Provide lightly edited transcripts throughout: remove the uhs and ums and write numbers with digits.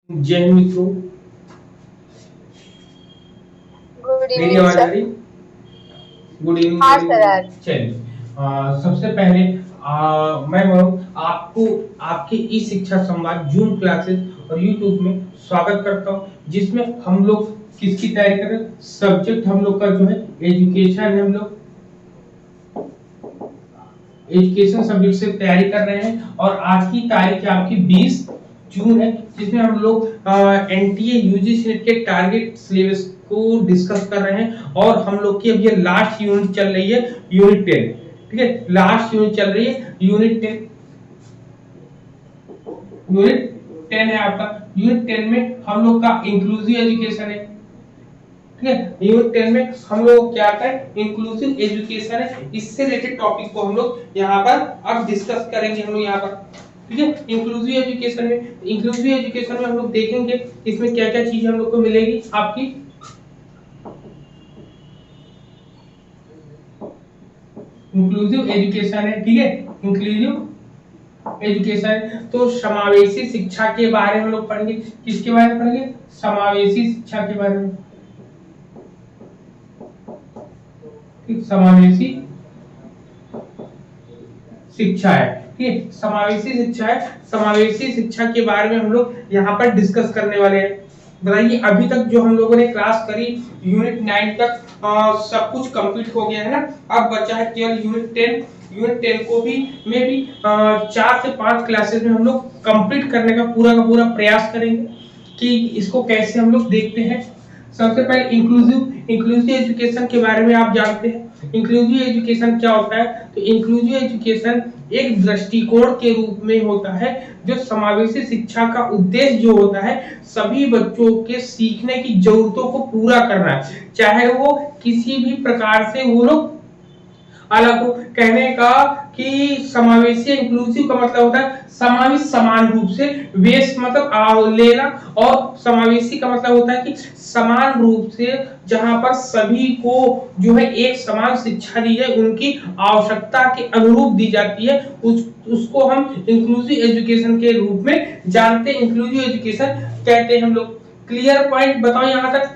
जय हिंद मित्रों। गुड मेरी इवनिंग आवाज आ सर। रही? गुड इवनिंग, हाँ वेरी गुड सर इवनिंग। आज। चलिए, सबसे पहले मैं वरुण आपको आपके ई शिक्षा संवाद जूम क्लासेस और यूट्यूब में स्वागत करता हूं, जिसमें हम लोग किसकी तैयारी कर रहे हैं। सब्जेक्ट हम लोग का जो है एजुकेशन है। हम लोग एजुकेशन सब्जेक्ट से तैयारी कर रहे हैं और आज की तारीख है आपकी 20 जून है, जिसमें हम लोग एनटीए यूजीसी नेट के टारगेट सिलेबस को डिस्कस कर रहे हैं। और हम लोग की अब ये लास्ट यूनिट चल रही है, यूनिट 10। ठीक है, लास्ट यूनिट चल रही है, यूनिट 10। यूनिट 10 है आपका। यूनिट 10 में हम लोग का इंक्लूसिव एजुकेशन है। ठीक है, यूनिट 10 में हम लोग क्या आता है, इंक्लूसिव एजुकेशन है। इससे रिलेटेड टॉपिक को हम लोग यहाँ पर अब डिस्कस करेंगे। हम लोग यहाँ पर, ठीक है, इंक्लूसिव एजुकेशन में हम लोग देखेंगे इसमें क्या क्या चीजें हम लोग को मिलेगी आपकी। इंक्लूसिव एजुकेशन है, ठीक है, इंक्लूसिव एजुकेशन तो समावेशी शिक्षा के बारे में हम लोग पढ़ेंगे। किसके बारे में पढ़ेंगे? समावेशी शिक्षा के बारे में। समावेशी शिक्षा है, ठीक है, समावेशी शिक्षा है। समावेशी शिक्षा के बारे में हम लोग यहाँ पर डिस्कस करने वाले हैं। बताइए, अभी तक जो हम लोगों ने क्लास करी यूनिट 9 तक सब कुछ कंप्लीट हो गया है ना। अब बचा है केवल यूनिट 10। यूनिट 10 को भी में भी 4 से 5 क्लासेस में हम लोग कंप्लीट करने का पूरा प्रयास करेंगे कि इसको कैसे हम लोग देखते हैं। सबसे पहले इंक्लूसिव एजुकेशन के बारे में आप जानते हैं। इंक्लूसिव एजुकेशन क्या होता है? तो इंक्लूसिव एजुकेशन एक दृष्टिकोण के रूप में होता है जो समावेशी शिक्षा का उद्देश्य जो होता है सभी बच्चों के सीखने की जरूरतों को पूरा करना है, चाहे वो किसी भी प्रकार से वो लोग अलग हो। कहने का कि समावेशी इंक्लूसिव का मतलब होता है समावेश समान रूप से, वेश मतलब लेना, और समावेशी का मतलब होता है कि समान रूप से जहां पर सभी को जो है एक समान शिक्षा दी जाए, उनकी आवश्यकता के अनुरूप दी जाती है, उसको हम इंक्लूसिव एजुकेशन के रूप में जानते हैं। इंक्लूसिव एजुकेशन कहते हैं हम लोग। क्लियर पॉइंट बताओ यहां तक?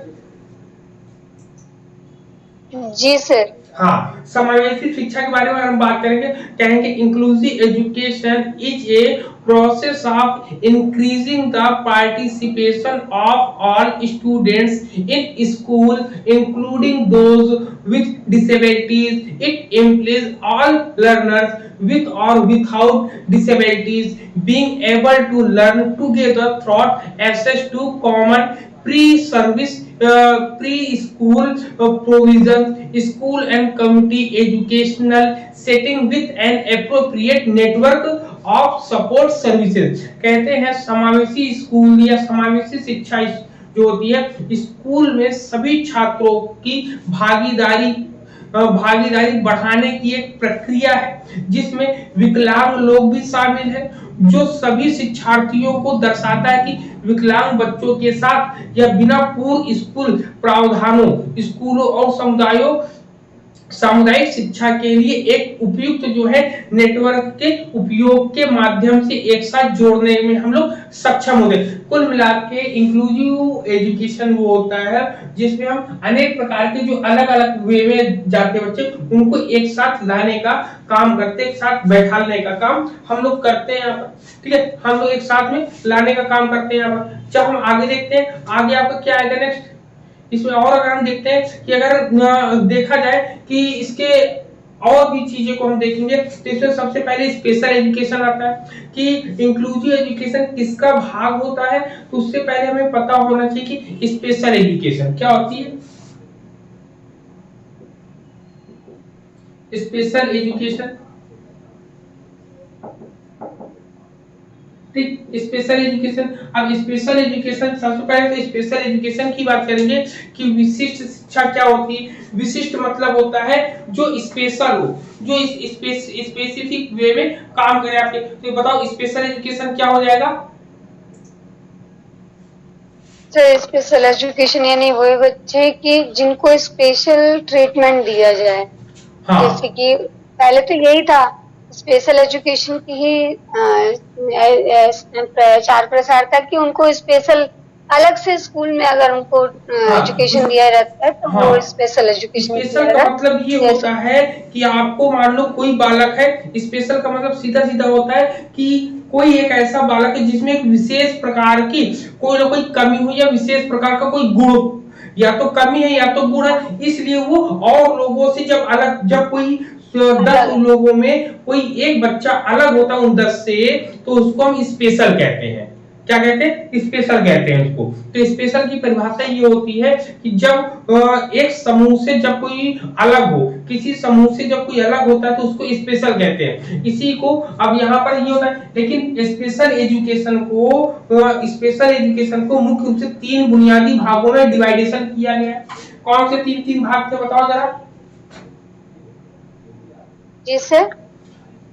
जी सर। हाँ, समावेशी शिक्षा के बारे में हम बात करेंगे। कहेंगे inclusive education is a process of increasing the participation of all students in school including those with disabilities. It implies all learners with or without disabilities being able to learn together through access to common pre-service preschool provisions, school and community educational setting with an appropriate network of support services। कहते हैं समावेशी school या समावेशी शिक्षा जो होती है, school में सभी छात्रों की भागीदारी बढ़ाने की एक प्रक्रिया है जिसमें विकलांग लोग भी शामिल हैं, जो सभी शिक्षार्थियों को दर्शाता है कि विकलांग बच्चों के साथ या बिना पूर्व स्कूल प्रावधानों स्कूलों और सामुदायिक शिक्षा के लिए एक उपयुक्त जो है नेटवर्क के उपयोग के माध्यम से एक साथ जोड़ने में हम लोग सक्षम होते हैं। कुल मिला के इंक्लूसिव एजुकेशन वो होता है जिसमें हम अनेक प्रकार के जो अलग अलग वे में जाते बच्चे उनको एक साथ लाने का काम करते हैं, एक साथ बैठाने का काम हम लोग करते हैं यहाँ पर। ठीक है, हम लोग एक साथ में लाने का काम करते हैं यहाँ पर। जब हम आगे देखते हैं, आगे आपका क्या आएगा नेक्स्ट इसमें, और अगर हम देखते हैं कि अगर देखा जाए कि इसके और भी चीजें को हम देखेंगे तो इसमें सबसे पहले स्पेशल एजुकेशन आता है कि इंक्लूसिव एजुकेशन किसका भाग होता है। तो उससे पहले हमें पता होना चाहिए कि स्पेशल एजुकेशन क्या होती है। स्पेशल एजुकेशन, ठीक, स्पेशल एजुकेशन। अब स्पेशल एजुकेशन सबसे पहले तो स्पेशल एजुकेशन की बात करेंगे कि विशिष्ट शिक्षा क्या होती है। विशिष्ट मतलब होता है जो स्पेशल हो, जो स्पेसिफिक वे में काम करे आपके। तो बताओ स्पेशल एजुकेशन क्या हो जाएगा? सर स्पेशल एजुकेशन यानी वही बच्चे कि जिनको स्पेशल ट्रीटमेंट दिया जाए। हाँ, जैसे कि पहले तो यही था, स्पेशल एजुकेशन की ही प्रचार प्रसार था कि उनको स्पेशल अलग से स्कूल में अगर उनको हाँ एजुकेशन दिया जाता है तो हाँ वो स्पेशल एजुकेशन स्पेशल किया का जाएगा। मतलब ये जैसे होता है कि आपको मान लो कोई बालक है, स्पेशल का मतलब सीधा सीधा होता है कि कोई एक ऐसा बालक है जिसमें एक विशेष प्रकार की कोई ना कोई कमी हुई या विशेष प्रकार का कोई गुण, या तो कमी है या तो गुण है, इसलिए वो और लोगों से जब कोई 10 अलग लोगों में कोई एक बच्चा अलग होता है उन 10 से, तो उसको हम स्पेशल कहते हैं। क्या कहते हैं? स्पेशल कहते हैं उसको। तो स्पेशल की परिभाषा ये होती है कि जब एक समूह से जब कोई अलग हो, किसी समूह से जब कोई अलग होता है तो उसको स्पेशल कहते हैं। इसी को अब यहाँ पर ये होता है, लेकिन स्पेशल एजुकेशन को मुख्य रूप से 3 बुनियादी भागों में डिवाइडेशन किया गया है। कौन से 3 भाग थे बताओ जरा। जी सर।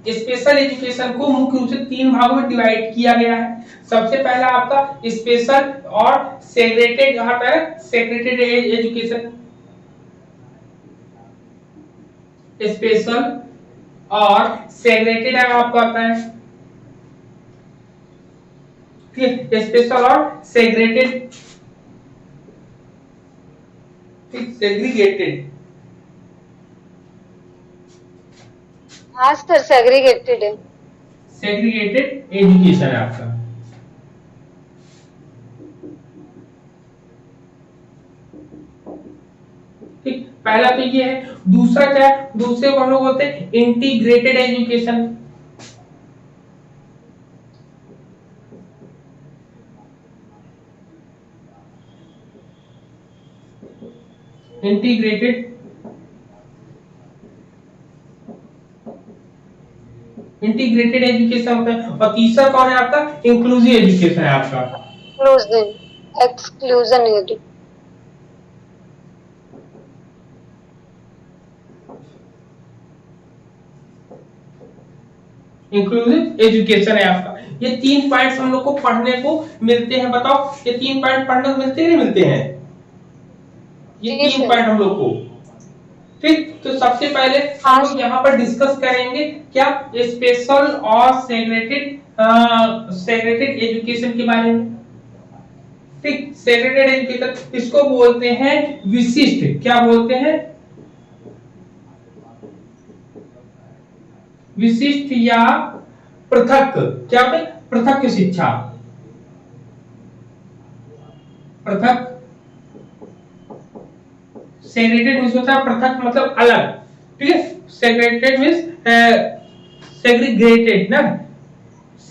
स्पेशल एजुकेशन को मुख्य रूप से 3 भागों में डिवाइड किया गया है। सबसे पहला आपका स्पेशल और सेग्रेगेटेड, यहाँ पर सेग्रेगेटेड एजुकेशन, स्पेशल और सेग्रेगेटेड आपको आता है, ठीक है, स्पेशल और सेग्रेगेटेड, सेग्रीगेटेड। हाँ सर, सेग्रीगेटेड है। सेग्रीगेटेड एजुकेशन है आपका। ठीक, पहला तो ये है। दूसरा क्या है? दूसरे को हम लोग बोलते हैं integrated education. Integrated integrated education होता है। और तीसरा कौन है आपका? इंक्लूसिव एजुकेशन है आपका। Exclusion education. इंक्लूसिव एजुकेशन है आपका। ये 3 पॉइंट्स हम लोग को पढ़ने को मिलते हैं। बताओ, ये 3 पॉइंट पढ़ने को मिलते हैं नहीं मिलते हैं? ये 3 पॉइंट हम लोग को, ठीक। तो सबसे पहले हम लोग यहाँ पर डिस्कस करेंगे क्या, स्पेशल और सेग्रेगेटेड एजुकेशन के बारे में। ठीक, सेग्रेगेटेड एजुकेशन इसको बोलते हैं विशिष्ट, क्या बोलते हैं? विशिष्ट या पृथक। क्या होता है? पृथक शिक्षा, पृथक। सेग्रेगेटेड मींस होता है पृथक मतलब अलग, ठीक है। सेग्रेगेटेड मींस सेग्रीगेटेड ना,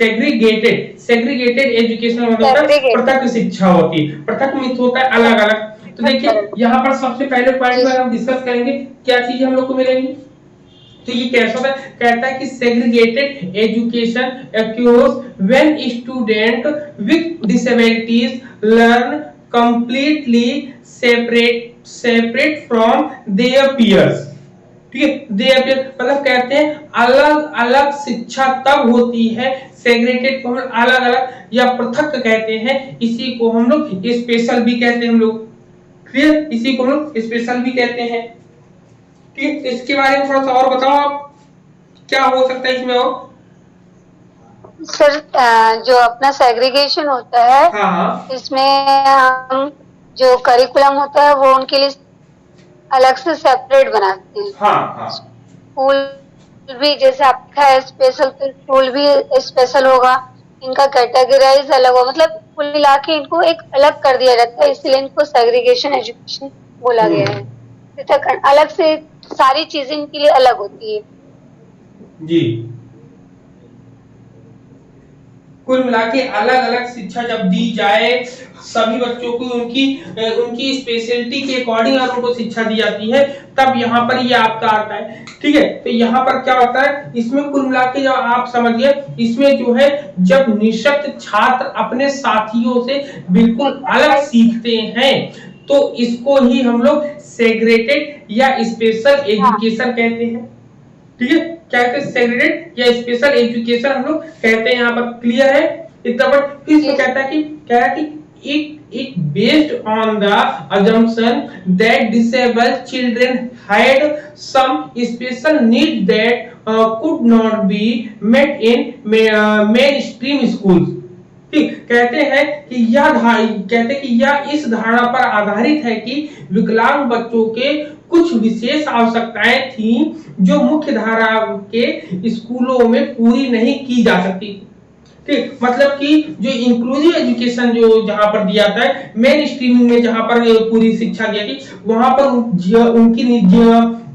सेग्रीगेटेड एजुकेशन मतलब होता है पृथक शिक्षा होती है। पृथक मींस होता है अलग अलग। तो देखिए यहाँ पर सबसे पहले पॉइंट में हम डिस्कस करेंगे क्या चीजें हम लोग को मिलेंगी। तो ये कैसा होता है? कहता है कि segregated education occurs when student with disabilities learn completely separate from their peers, ठीक है। their peers मतलब कहते हैं अलग अलग शिक्षा तब होती है, सेग्रीगेटेड को हम अलग अलग या पृथक कहते हैं। इसी को हम लोग स्पेशल भी कहते हैं हम लोग, क्लियर? इसी को हम लोग स्पेशल भी कहते हैं, ठीक। इसके बारे में थोड़ा सा और बताओ आप, क्या हो सकता है इसमें और? सर जो अपना सेग्रीगेशन होता है, हाँ, इसमें हम जो करिकुलम होता है वो उनके लिए अलग से सेपरेट बनाते हैं। हाँ। स्कूल भी जैसे आपका है स्पेशल, तो स्कूल भी स्पेशल होगा, इनका कैटेगराइज अलग होगा, मतलब कुल मिला के इनको एक अलग कर दिया जाता है, इसलिए इनको सेग्रीगेशन एजुकेशन बोला गया है। अलग से सारी चीजें इनके लिए अलग होती है जी। कुल मिला के अलग अलग शिक्षा जब दी जाए सभी बच्चों को उनकी स्पेशलिटी के अकॉर्डिंग और उनको शिक्षा दी जाती है, तब यहाँ पर ये आपका आता है, ठीक है। तो यहाँ पर क्या होता है इसमें कुल मिला के, जब आप समझिए इसमें जो है जब निःशक्त छात्र अपने साथियों से बिल्कुल अलग सीखते हैं तो इसको ही हम लोग सेग्रेगेटेड या स्पेशल एजुकेशन कहते हैं, ठीक है। क्या कहते हैं? सेग्रेगेटेड या स्पेशल एजुकेशन हम लोग कहते हैं। यहाँ पर क्लियर है इतना? बट इसमें कहता है कि it based on the assumption that disabled children had some special needs that could not be met in mainstream schools। ठीक, कहते हैं कि यह इस धारणा पर आधारित है कि विकलांग बच्चों के कुछ विशेष आवश्यकताएं थी जो मुख्य धारा के स्कूलों में पूरी नहीं की जा सकती। ठीक, मतलब कि जो इंक्लूसिव एजुकेशन जो जहां पर दिया था मेन स्ट्रीमिंग में जहां पर पूरी शिक्षा दी थी वहां पर उनकी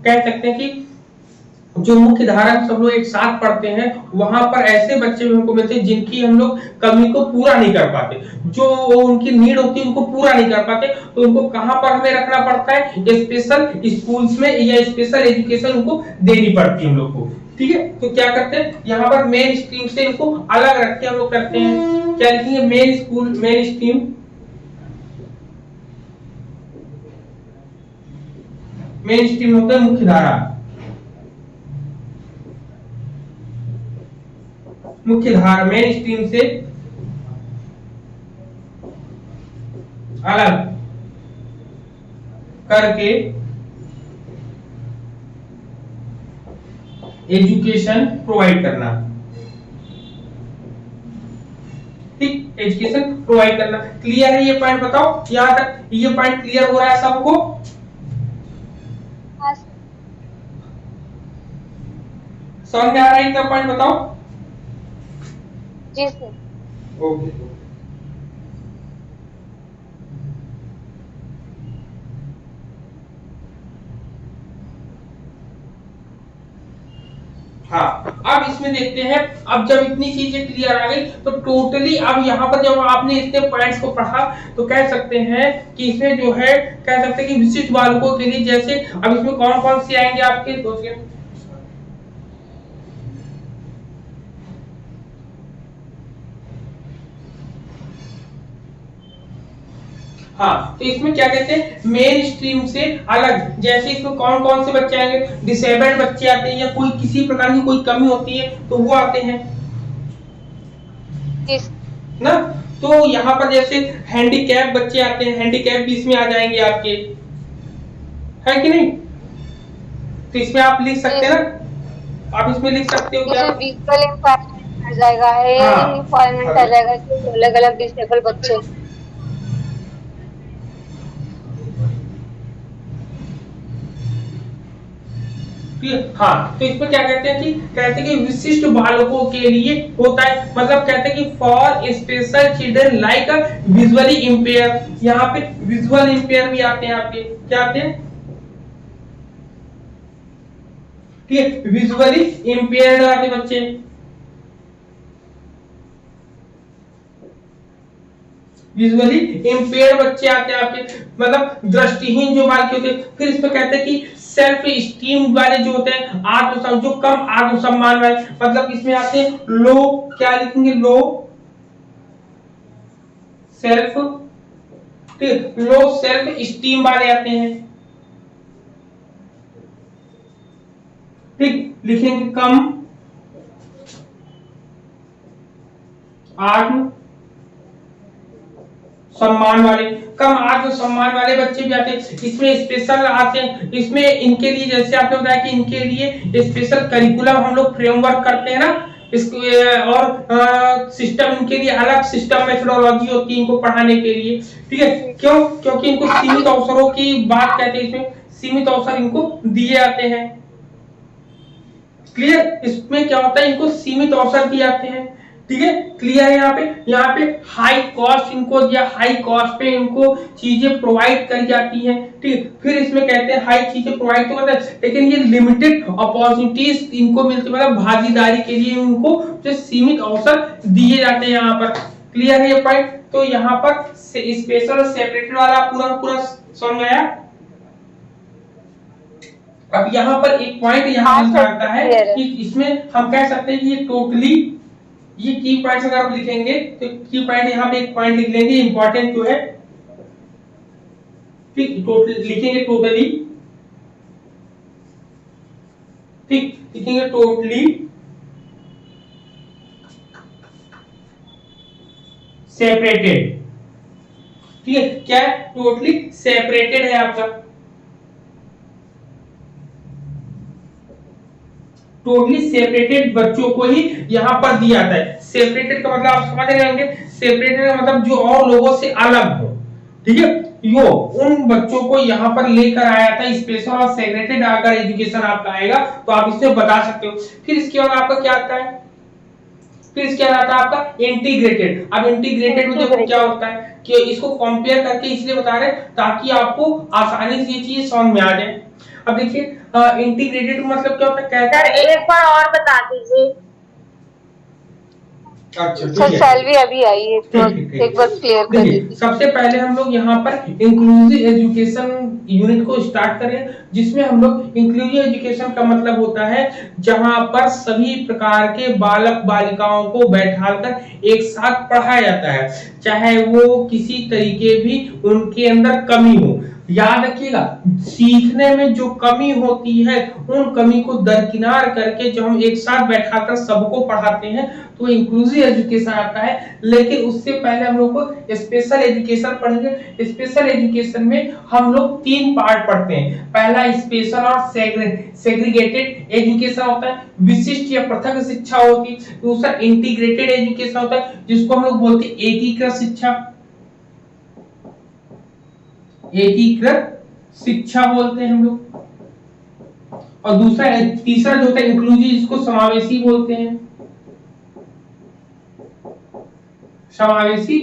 कह सकते हैं कि जो मुख्य धारा सब लोग एक साथ पढ़ते हैं वहां पर ऐसे बच्चे भी हमको मिलते हैं जिनकी हम लोग कमी को पूरा नहीं कर पाते, जो उनकी नीड होती है उनको पूरा नहीं कर पाते, तो उनको कहां पर हमें रखना पड़ता है, स्पेशल स्कूल्स में या स्पेशल एजुकेशन उनको देनी पड़ती है हम लोग को। ठीक है, तो क्या करते हैं यहाँ पर मेन स्ट्रीम से इनको अलग रख के हम लोग करते हैं, क्या लिखेंगे main school main stream, main stream होता है मुख्य धारा, मुख्य धारा मेन स्ट्रीम से अलग करके एजुकेशन प्रोवाइड करना। ठीक, एजुकेशन प्रोवाइड करना। क्लियर है ये पॉइंट? बताओ यहां तक ये पॉइंट क्लियर हो रहा है सबको? समझ में आ रहा है इतना पॉइंट? बताओ। जी सर। ओके, हाँ, अब इसमें देखते हैं। अब जब इतनी चीजें क्लियर आ गई तो टोटली अब यहाँ पर जब आपने इतने पॉइंट्स को पढ़ा तो कह सकते हैं कि इसमें जो है कह सकते हैं कि विशिष्ट बालकों के लिए जैसे अब इसमें कौन कौन से आएंगे आपके दोस्त? हाँ, तो इसमें क्या कहते हैं मेन स्ट्रीम से अलग, जैसे इसमें कौन कौन से बच्चे आएंगे, डिसेबल्ड बच्चे आते हैं या कोई किसी प्रकार की कोई कमी होती है तो वो आते हैं ना। तो यहाँ पर जैसे हैंडीकैप बच्चे आते हैं, हैंडीकैप भी इसमें आ जाएंगे आपके, है कि नहीं? तो इसमें आप लिख सकते हैं ना, आप इसमें लिख सकते हो क्या? विजुअल इम्पैक्ट आ जाएगा, इम्पॉर्टमेंट आ जाएगा, अलग अलग डिसेबल बच्चे। हाँ, तो इसमें क्या कहते हैं कि विशिष्ट बालकों के लिए होता है, मतलब कहते हैं कि for special children like visually impair. यहाँ पे विजुअल इंपेयर भी आते हैं आपके, क्या आते हैं? ठीक है, विजुअली इंपेयर्ड आते बच्चे, विजुअली इंपेयर्ड बच्चे आते हैं आपके, मतलब दृष्टिहीन जो बालक होते हैं। फिर इसमें कहते हैं कि सेल्फ स्टीम वाले जो होते हैं, आत्मसम्मान, जो कम आत्मसम्मान वाले, मतलब इसमें आते हैं लो, क्या लिखेंगे लो सेल्फ, ठीक, लो सेल्फ स्टीम वाले आते हैं। ठीक, लिखेंगे कम आत्म सम्मान वाले, कम आत्म सम्मान वाले बच्चे भी आते हैं। इसमें स्पेशल आते हैं, इसमें इनके लिए जैसे आपने बताया कि इनके लिए स्पेशल करिकुलम हम लोग फ्रेमवर्क करते हैं ना, और सिस्टम इनके लिए अलग सिस्टम मेथोडोलॉजी होती है इनको पढ़ाने के लिए। ठीक है, क्यों? क्योंकि इनको सीमित अवसरों की बात कहते हैं, इसमें सीमित अवसर इनको दिए जाते हैं। क्लियर? इसमें क्या होता है, इनको सीमित अवसर दिए जाते हैं। ठीक है, क्लियर है? यहाँ पे हाई कॉस्ट इनको दिया, हाई कॉस्ट पे इनको चीजें प्रोवाइड करी जाती हैं। ठीक, फिर इसमें कहते हैं हाई चीजें प्रोवाइड तो करते हैं लेकिन ये लिमिटेड अपॉर्चुनिटीज इनको मिलती, मतलब भागीदारी के लिए इनको जो सीमित अवसर दिए जाते हैं यहाँ पर। क्लियर है ये पॉइंट? तो यहाँ पर स्पेशल और सेपरेटेड वाला पूरा समझ में आया? अब यहाँ पर एक पॉइंट यहाँ आता है कि इसमें हम कह सकते हैं कि ये टोटली, ये की पॉइंट्स अगर आप लिखेंगे तो की पॉइंट यहाँ पे एक पॉइंट लिख लेंगे इंपॉर्टेंट जो है, ठीक, टोटल लिखेंगे टोटली, ठीक, लिखेंगे टोटली सेपरेटेड, ठीक है, क्या है, टोटली सेपरेटेड है आपका, टोटली सेपरेटेड बच्चों को ही यहाँ पर दिया जाता है। सेपरेटेड का मतलब आप समझ रहे होंगे, सेपरेटेड का मतलब जो और लोगों से अलग हो, ठीक है, यो उन बच्चों को यहाँ पर लेकर आया था। स्पेशल और सेग्रेटेड अगर एजुकेशन आपका आएगा तो आप इसमें बता सकते हो। फिर इसके बाद आपका क्या आता है, फिर इसके बाद आता है आपका इंटीग्रेटेड। अब इंटीग्रेटेड में देखो क्या होता है कि इसको कंपेयर करके इसलिए बता रहे हैं ताकि आपको आसानी से ये चीज समझ में आ जाए। अब देखिए इंटीग्रेटेड मतलब क्या होता है, सर एक बार और बता दीजिए। अच्छा सर ठीक है, सैलरी अभी आई है तो ठीक। एक बार क्लियर कर देखिए दीजिए। सबसे पहले हम लोग यहाँ पर इंक्लूसिव एजुकेशन यूनिट को स्टार्ट करें, जिसमें हम लोग इंक्लूसिव एजुकेशन का मतलब होता है जहां पर सभी प्रकार के बालक बालिकाओं को बैठाकर एक साथ पढ़ाया जाता है, चाहे वो किसी तरीके भी उनके अंदर कमी हो। याद रखिएगा, सीखने में जो कमी होती है उन कमी को दरकिनार करके जो हम एक साथ बैठाकर सबको पढ़ाते हैं तो इंक्लूसिव एजुकेशन आता है। लेकिन उससे पहले हम लोग को स्पेशल एजुकेशन पढ़ेंगे। स्पेशल एजुकेशन में हम लोग 3 पार्ट पढ़ते हैं। पहला स्पेशल और सेग्रीगेटेड एजुकेशन होता है, विशिष्ट या पृथक शिक्षा होती है। दूसरा इंटीग्रेटेड एजुकेशन होता है जिसको हम लोग बोलते हैं एकीकृत शिक्षा, एकीकृत शिक्षा बोलते हैं हम लोग। और दूसरा तीसरा जो होता है इंक्लूसिव, जिसको समावेशी बोलते हैं, समावेशी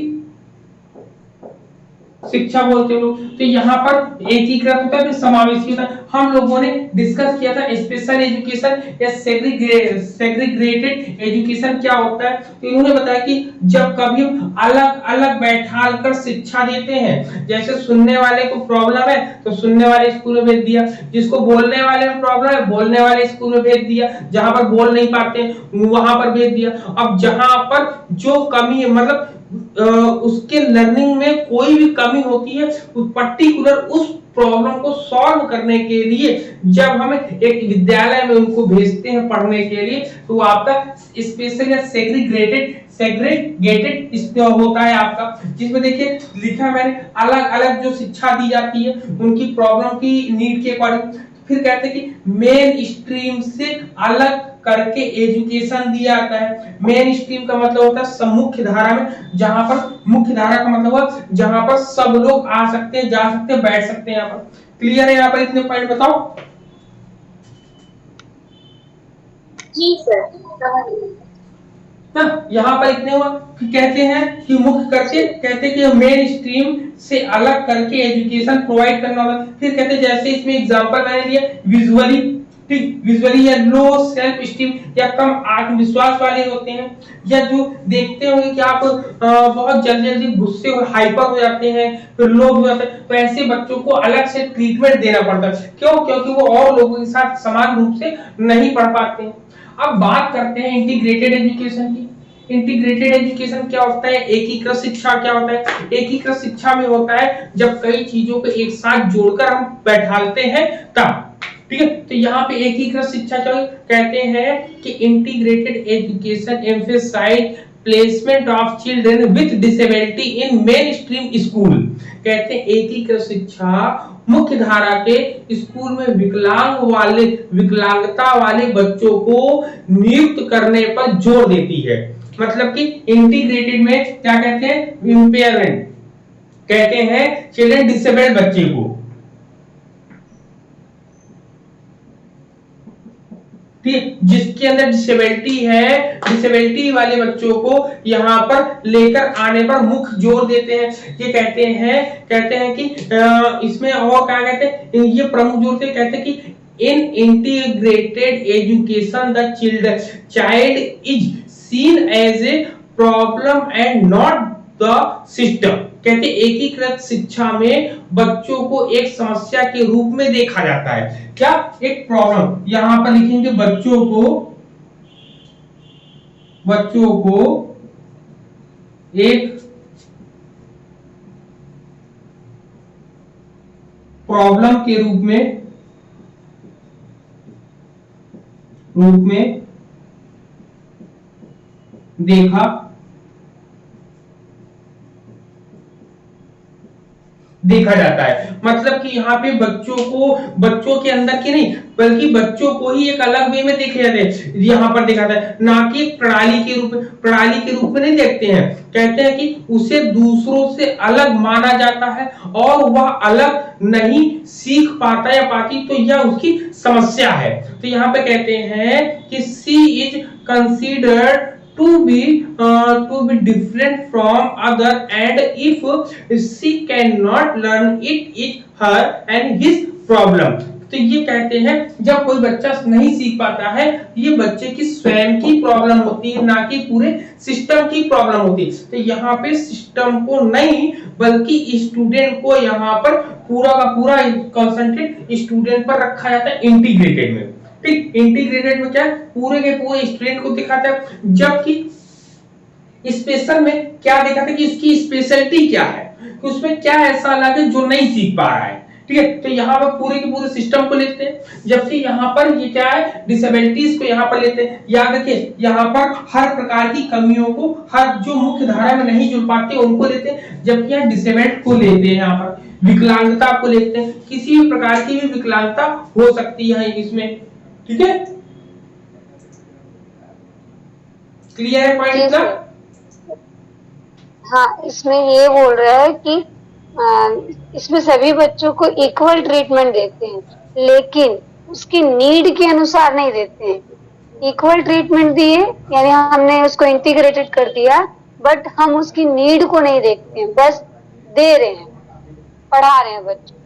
शिक्षा बोलते हैं लोग। तो यहाँ पर एकीकृत होता है, फिर समावेशी होता है। हम लोगों ने डिस्कस किया था स्पेशल एजुकेशन या सेग्रीगेटेड एजुकेशन क्या होता है। तो इन्होंने बताया कि जब कभी हम अलग अलग बैठाल कर शिक्षा देते हैं, जैसे सुनने वाले को प्रॉब्लम है तो सुनने वाले स्कूल में भेज दिया, जिसको बोलने वाले में प्रॉब्लम है बोलने वाले स्कूल में भेज दिया, जहां पर बोल नहीं पाते वहां पर भेज दिया। अब जहां पर जो कमी है मतलब उसके लर्निंग में कोई भी कमी होती है, उस पर्टिकुलर उस प्रॉब्लम को सॉल्व करने के लिए जब हम एक विद्यालय में उनको भेजते हैं पढ़ने के लिए, तो आपका स्पेशल या सेग्रीगेटेड होता है आपका, जिसमें देखिए लिखा है मैंने अलग अलग जो शिक्षा दी जाती है उनकी प्रॉब्लम की नीड के अकॉर्डिंग। फिर कहते हैं कि मेन स्ट्रीम से अलग करके एजुकेशन दिया जाता है। मेन स्ट्रीम का मतलब होता है मुख्य धारा में, जहां पर मुख्य धारा का मतलब है जहां पर सब लोग आ सकते हैं, जा सकते हैं, बैठ सकते हैं। यहाँ पर क्लियर है, यहाँ पर इतने पॉइंट बताओ। जी सर ना यहाँ पर इतने हुआ। कहते हैं कि मुख्य करके कहते हैं कि मेन स्ट्रीम से अलग करके एजुकेशन प्रोवाइड करना होगा। फिर कहते हैं जैसे इसमें एग्जांपल मैंने दिया विजुअली, ठीक, विजुअली या लो सेल्फ स्टीम या कम आत्मविश्वास वाले होते हैं, या जो देखते होंगे कि आप बहुत जल्दी जल्दी गुस्से और हाइपर हो जाते हैं, फिर लो हो जाते हैं, तो ऐसे बच्चों को अलग से ट्रीटमेंट देना पड़ता है। क्यों? क्योंकि वो और लोगों के साथ समान रूप से नहीं पढ़ पाते हैं। अब बात करते हैं इंटीग्रेटेड एजुकेशन की। इंटीग्रेटेड एजुकेशन क्या होता है, एकीकृत शिक्षा क्या होता है। एकीकृत शिक्षा में होता है जब कई चीजों को एक साथ जोड़कर हम बैठालते हैं तब, ठीक है। तो यहाँ पे एकीकृत शिक्षा क्या कहते हैं कि integrated education emphasise placement of children with disability in mainstream school. कहते हैं एकीकृत शिक्षा मुख्य धारा के स्कूल में विकलांगता वाले बच्चों को नियुक्त करने पर जोर देती है। मतलब कि इंटीग्रेटेड में क्या कहते हैं, इम्पेयरमेंट कहते हैं चिल्ड्रन डिसेबल्ड बच्चे को, ठीक, जिसके अंदर डिसेबिलिटी है, डिसेबिलिटी वाले बच्चों को यहाँ पर लेकर आने पर मुख्य जोर देते हैं। ये कहते हैं कि इसमें और क्या कहते हैं, ये प्रमुख जोर से कहते हैं कि in integrated education the child is seen as a problem and not the system. कहते एकीकृत शिक्षा में बच्चों को एक समस्या के रूप में देखा जाता है। क्या? एक प्रॉब्लम। यहां पर लिखेंगे बच्चों को एक प्रॉब्लम के रूप में देखा देखा जाता है। मतलब कि यहाँ पे बच्चों के अंदर की नहीं बल्कि बच्चों को ही एक अलग वे में देखे जाते हैं, यहाँ पर देखा जाता है, ना कि प्रणाली के रूप में नहीं देखते हैं। कहते हैं कि उसे दूसरों से अलग माना जाता है और वह अलग नहीं सीख पाता या पाती, तो यह उसकी समस्या है। तो यहाँ पे कहते हैं कि she is considered to be different from other, and if she cannot learn, it is her and his problem। तो ये कहते हैं जब कोई बच्चा नहीं सीख पाता है, ये बच्चे की स्वयं की प्रॉब्लम होती है, ना कि पूरे सिस्टम की प्रॉब्लम होती है। तो यहाँ पे सिस्टम को नहीं बल्कि स्टूडेंट को यहाँ पर पूरा का पूरा कंसंट्रेट स्टूडेंट पर रखा जाता है इंटीग्रेटेड में। ठीक, इंटीग्रेटेड में क्या है, पूरे के पूरे स्टूडेंट को दिखाता है। जबकि स्पेशल में क्या दिखाता है कि इसकी स्पेशलिटी क्या है, कि उसमें क्या ऐसा अलग है जो नहीं सीख पा रहा है। ठीक है, तो यहाँ पर पूरे के पूरे सिस्टम को लेते हैं, जबकि यहाँ पर ये क्या है, डिसेबिलिटीज को यहाँ पर लेते हैं। याद रखिए यहाँ पर हर प्रकार की कमियों को, हर जो मुख्य धारा में नहीं जुड़ पाते उनको लेते हैं, जबकि यहाँ डिसेबिलिटी को लेते हैं, यहाँ पर विकलांगता को लेते हैं। किसी भी प्रकार की भी विकलांगता हो सकती है इसमें। ठीक है, क्लियर है पॉइंट ना? हाँ, इसमें ये बोल रहा है कि इसमें सभी बच्चों को इक्वल ट्रीटमेंट देते हैं, लेकिन उसकी नीड के अनुसार नहीं देते हैं। इक्वल ट्रीटमेंट दिए यानी हमने उसको इंटीग्रेटेड कर दिया, बट हम उसकी नीड को नहीं देखते हैं, बस दे रहे हैं, पढ़ा रहे हैं बच्चों।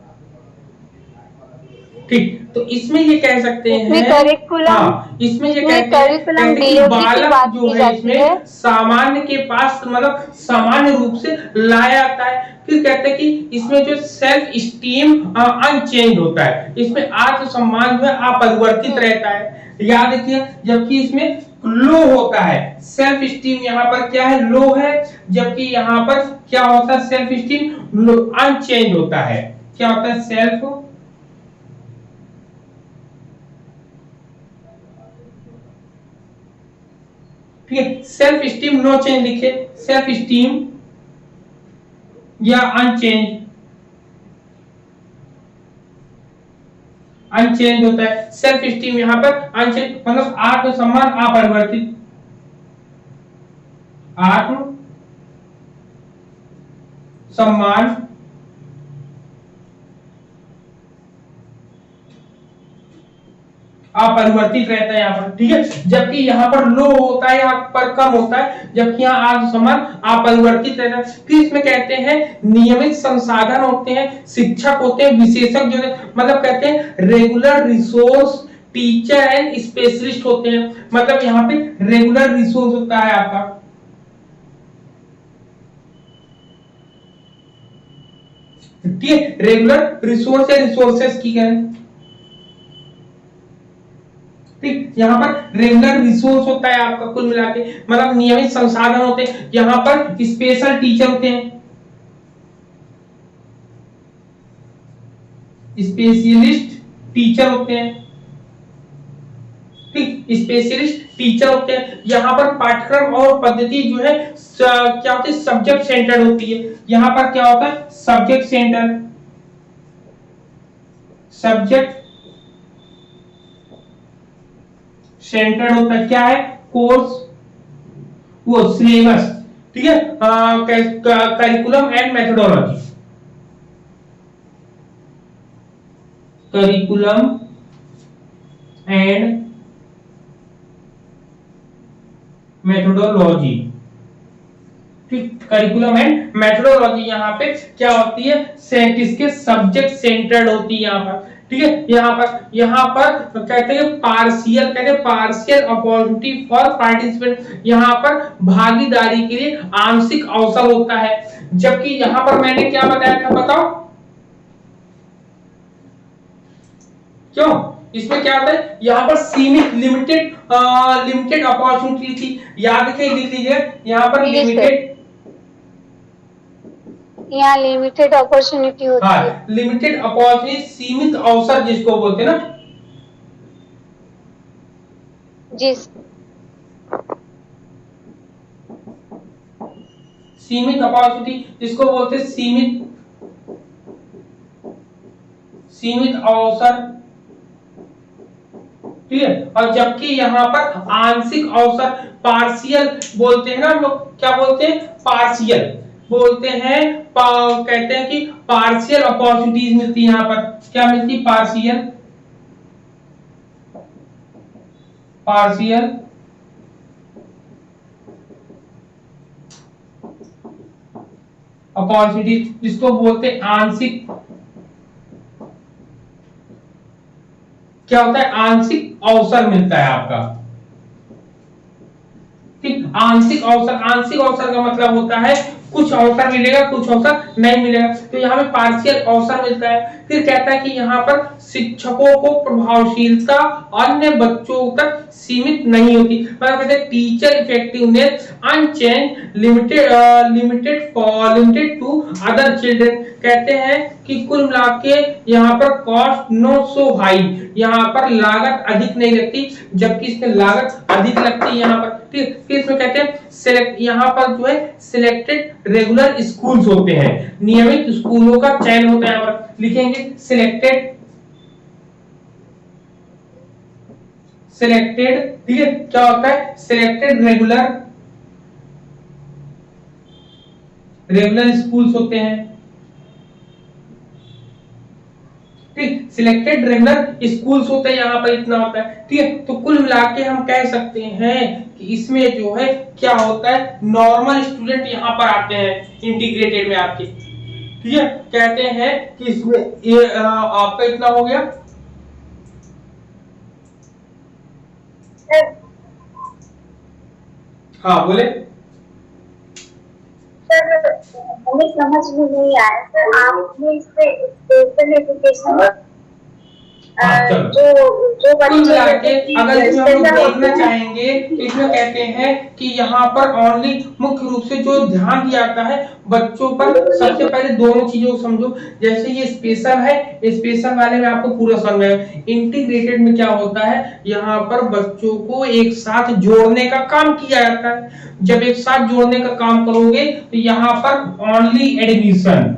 ठीक, तो इसमें ये कह सकते हैं, करिकुलम, हाँ, इसमें ये कहते हैं कि बालक जो है इसमें सामान्य के पास मतलब सामान्य रूप से लाया जाता है। फिर कहते हैं कि इसमें जो सेल्फ स्टीम अनचेंज होता है, इसमें आत्मसम्मान जो है अपरिवर्तित रहता है। याद रखिए, जबकि इसमें लो होता है, सेल्फ स्टीम यहाँ पर क्या है, लो है, जबकि यहाँ पर क्या होता है, सेल्फ स्टीम अनचेंज होता है। क्या होता है, सेल्फ ठीक है, सेल्फ स्टीम नो चेंज लिखे, सेल्फ स्टीम या अनचेंज होता है। सेल्फ स्टीम यहाँ पर अनचेंज मतलब आत्मसम्मान अपरिवर्तित, आत्म सम्मान अपरिवर्तित रहता है यहाँ पर। ठीक है, जबकि यहाँ पर लो होता है, यहाँ पर कम होता है, जबकि यहाँ आत्मसम्मान अपरिवर्तित रहता है। फिर इसमें कहते हैं नियमित संसाधन होते हैं, शिक्षक होते हैं, विशेषज्ञ होते हैं, मतलब कहते हैं regular resource teacher and specialist होते हैं। मतलब यहाँ पे रेगुलर रिसोर्स होता है आपका, ठीक है, रेगुलर रिसोर्स या रिसोर्सेस की करें, ठीक, यहाँ पर रेगुलर रिसोर्स होता है आपका, कुल मिला के मतलब नियमित संसाधन होते हैं। यहाँ पर स्पेशल टीचर होते हैं, स्पेशलिस्ट टीचर होते हैं, ठीक, स्पेशलिस्ट टीचर होते हैं। यहाँ पर पाठ्यक्रम और पद्धति जो है क्या होती है, सब्जेक्ट सेंटर्ड होती है। यहाँ पर क्या होता है, सब्जेक्ट सेंटर, सब्जेक्ट सेंटर्ड होता है। क्या है, कोर्स वो सिलेबस, ठीक है, curriculum and methodology, curriculum and methodology, ठीक, करिकुलम एंड मेथोडोलॉजी यहाँ पे क्या होती है, किसके सब्जेक्ट सेंटर्ड होती है यहाँ पर। ठीक है, यहाँ पर कहते हैं पार्शियल अपॉर्चुनिटी फॉर पार्टिसिपेंट, यहाँ पर भागीदारी के लिए आंशिक अवसर होता है। जबकि यहाँ पर मैंने क्या बताया था, बताओ क्यों, इसमें क्या होता है, यहाँ पर सीमित लिमिटेड अपॉर्चुनिटी थी। याद रखिए, लिख लीजिए यहाँ पर लिमिटेड, यहाँ लिमिटेड अपॉर्चुनिटी होती है, लिमिटेड अपॉर्चुनिटी, सीमित अवसर जिसको बोलते हैं ना जी, सीमित अपॉर्चुनिटी जिसको बोलते हैं सीमित सीमित अवसर, ठीक है। और जबकि यहाँ पर आंशिक अवसर, पार्शियल बोलते हैं ना हम लोग, क्या बोलते हैं, पार्शियल बोलते हैं, कहते हैं कि पार्शियल अपॉर्चुनिटीज मिलती है। यहाँ पर क्या मिलती, पार्शियल, पार्शियल अपॉर्चुनिटी, जिसको बोलते हैं आंशिक, क्या होता है, आंशिक अवसर मिलता है आपका, ठीक। आंशिक अवसर, आंशिक अवसर का मतलब होता है कुछ अवसर मिलेगा, कुछ अवसर नहीं मिलेगा, तो यहाँ पे पार्शियल अवसर मिलता है। फिर कहता है कि यहाँ पर शिक्षकों को प्रभावशीलता अन्य बच्चों तक सीमित नहीं होती, मतलब कहते हैं teacher effectiveness unchanged limited to other children. कहते हैं कि कुल मिला के यहाँ पर कॉस्ट नॉट सो हाई, यहाँ पर लागत अधिक नहीं लगती, जबकि इसमें लागत अधिक लगती है यहाँ पर, ठीक। फिर इसमें कहते हैं सिलेक्ट, यहाँ पर जो है सिलेक्टेड रेगुलर स्कूल्स होते हैं, नियमित स्कूलों का चयन होता है। यहाँ पर लिखेंगे सिलेक्टेड, सिलेक्टेड, ठीक है। क्या होता है, सिलेक्टेड रेगुलर स्कूल्स होते हैं, ठीक। सिलेक्टेड रेगुलर स्कूल्स होते हैं, यहाँ पर इतना होता है, ठीक है। तो कुल मिला के हम कह सकते हैं कि इसमें जो है क्या होता है, नॉर्मल स्टूडेंट यहाँ पर आते हैं इंटीग्रेटेड में आपके, ठीक है। कहते हैं कि इसमें ये आपका इतना हो गया, हाँ बोले सर। हमें समझ में नहीं आया सर, आपने इससे स्पेशल एजुकेशन जो बच्चे, अगर इसमें हम लोग देखना चाहेंगे तो इसमें कहते हैं कि यहाँ पर ओनली मुख्य रूप से जो ध्यान दिया जाता है बच्चों पर, सबसे पहले दोनों चीजों को समझो। जैसे ये स्पेशल है, स्पेशल वाले में आपको पूरा समझ में, इंटीग्रेटेड में क्या होता है, यहाँ पर बच्चों को एक साथ जोड़ने का काम किया जाता है। जब एक साथ जोड़ने का काम करोगे तो यहाँ पर ओनली एडमिशन,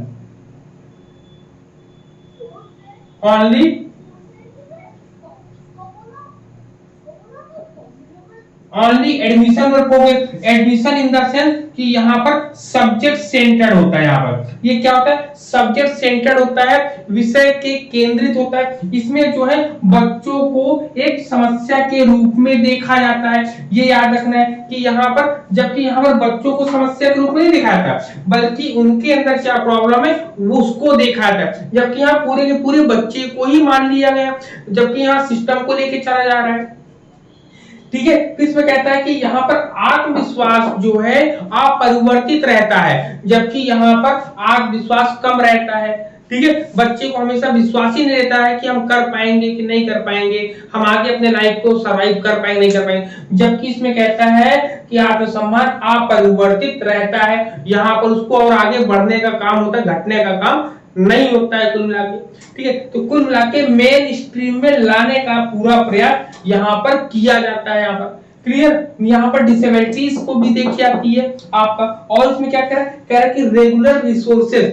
ओनली एडमिशन रखोगे। एडमिशन इन द सेंस कि यहाँ पर सब्जेक्ट सेंटर्ड होता है, यहाँ पर ये क्या होता है, सब्जेक्ट सेंटर्ड होता है, विषय के केंद्रित होता है। इसमें जो है बच्चों को एक समस्या के रूप में देखा जाता है, ये याद रखना है कि यहाँ पर, जबकि यहाँ पर बच्चों को समस्या के रूप में नहीं देखा जाता, बल्कि उनके अंदर क्या प्रॉब्लम है वो उसको देखा जाता है। जबकि यहाँ पूरे के पूरे बच्चे को ही मान लिया गया, जबकि यहाँ सिस्टम को लेके चला जा रहा है, ठीक है। फिर इसमें कहता है कि यहाँ पर आत्मविश्वास जो है अपरिवर्तित रहता है, जबकि यहाँ पर आत्मविश्वास कम रहता है, ठीक है। बच्चे को हमेशा विश्वास ही नहीं रहता है कि हम कर पाएंगे कि नहीं कर पाएंगे, हम आगे अपने लाइफ को सरवाइव कर पाएंगे नहीं कर पाएंगे, जबकि इसमें कहता है कि आत्मसम्मान अपरिवर्तित रहता है, यहाँ पर उसको और आगे बढ़ने का काम होता है, घटने का काम नहीं होता है कुल मिला के, ठीक है। तो कुल मिला के मेन स्ट्रीम में लाने का पूरा प्रयास यहाँ पर किया जाता है। यहाँ पर क्लियर, यहाँ पर डिसेबिलिटीज को भी देखी जाती है आपका। और इसमें क्या कह रहा है कि रेगुलर रिसोर्सेज,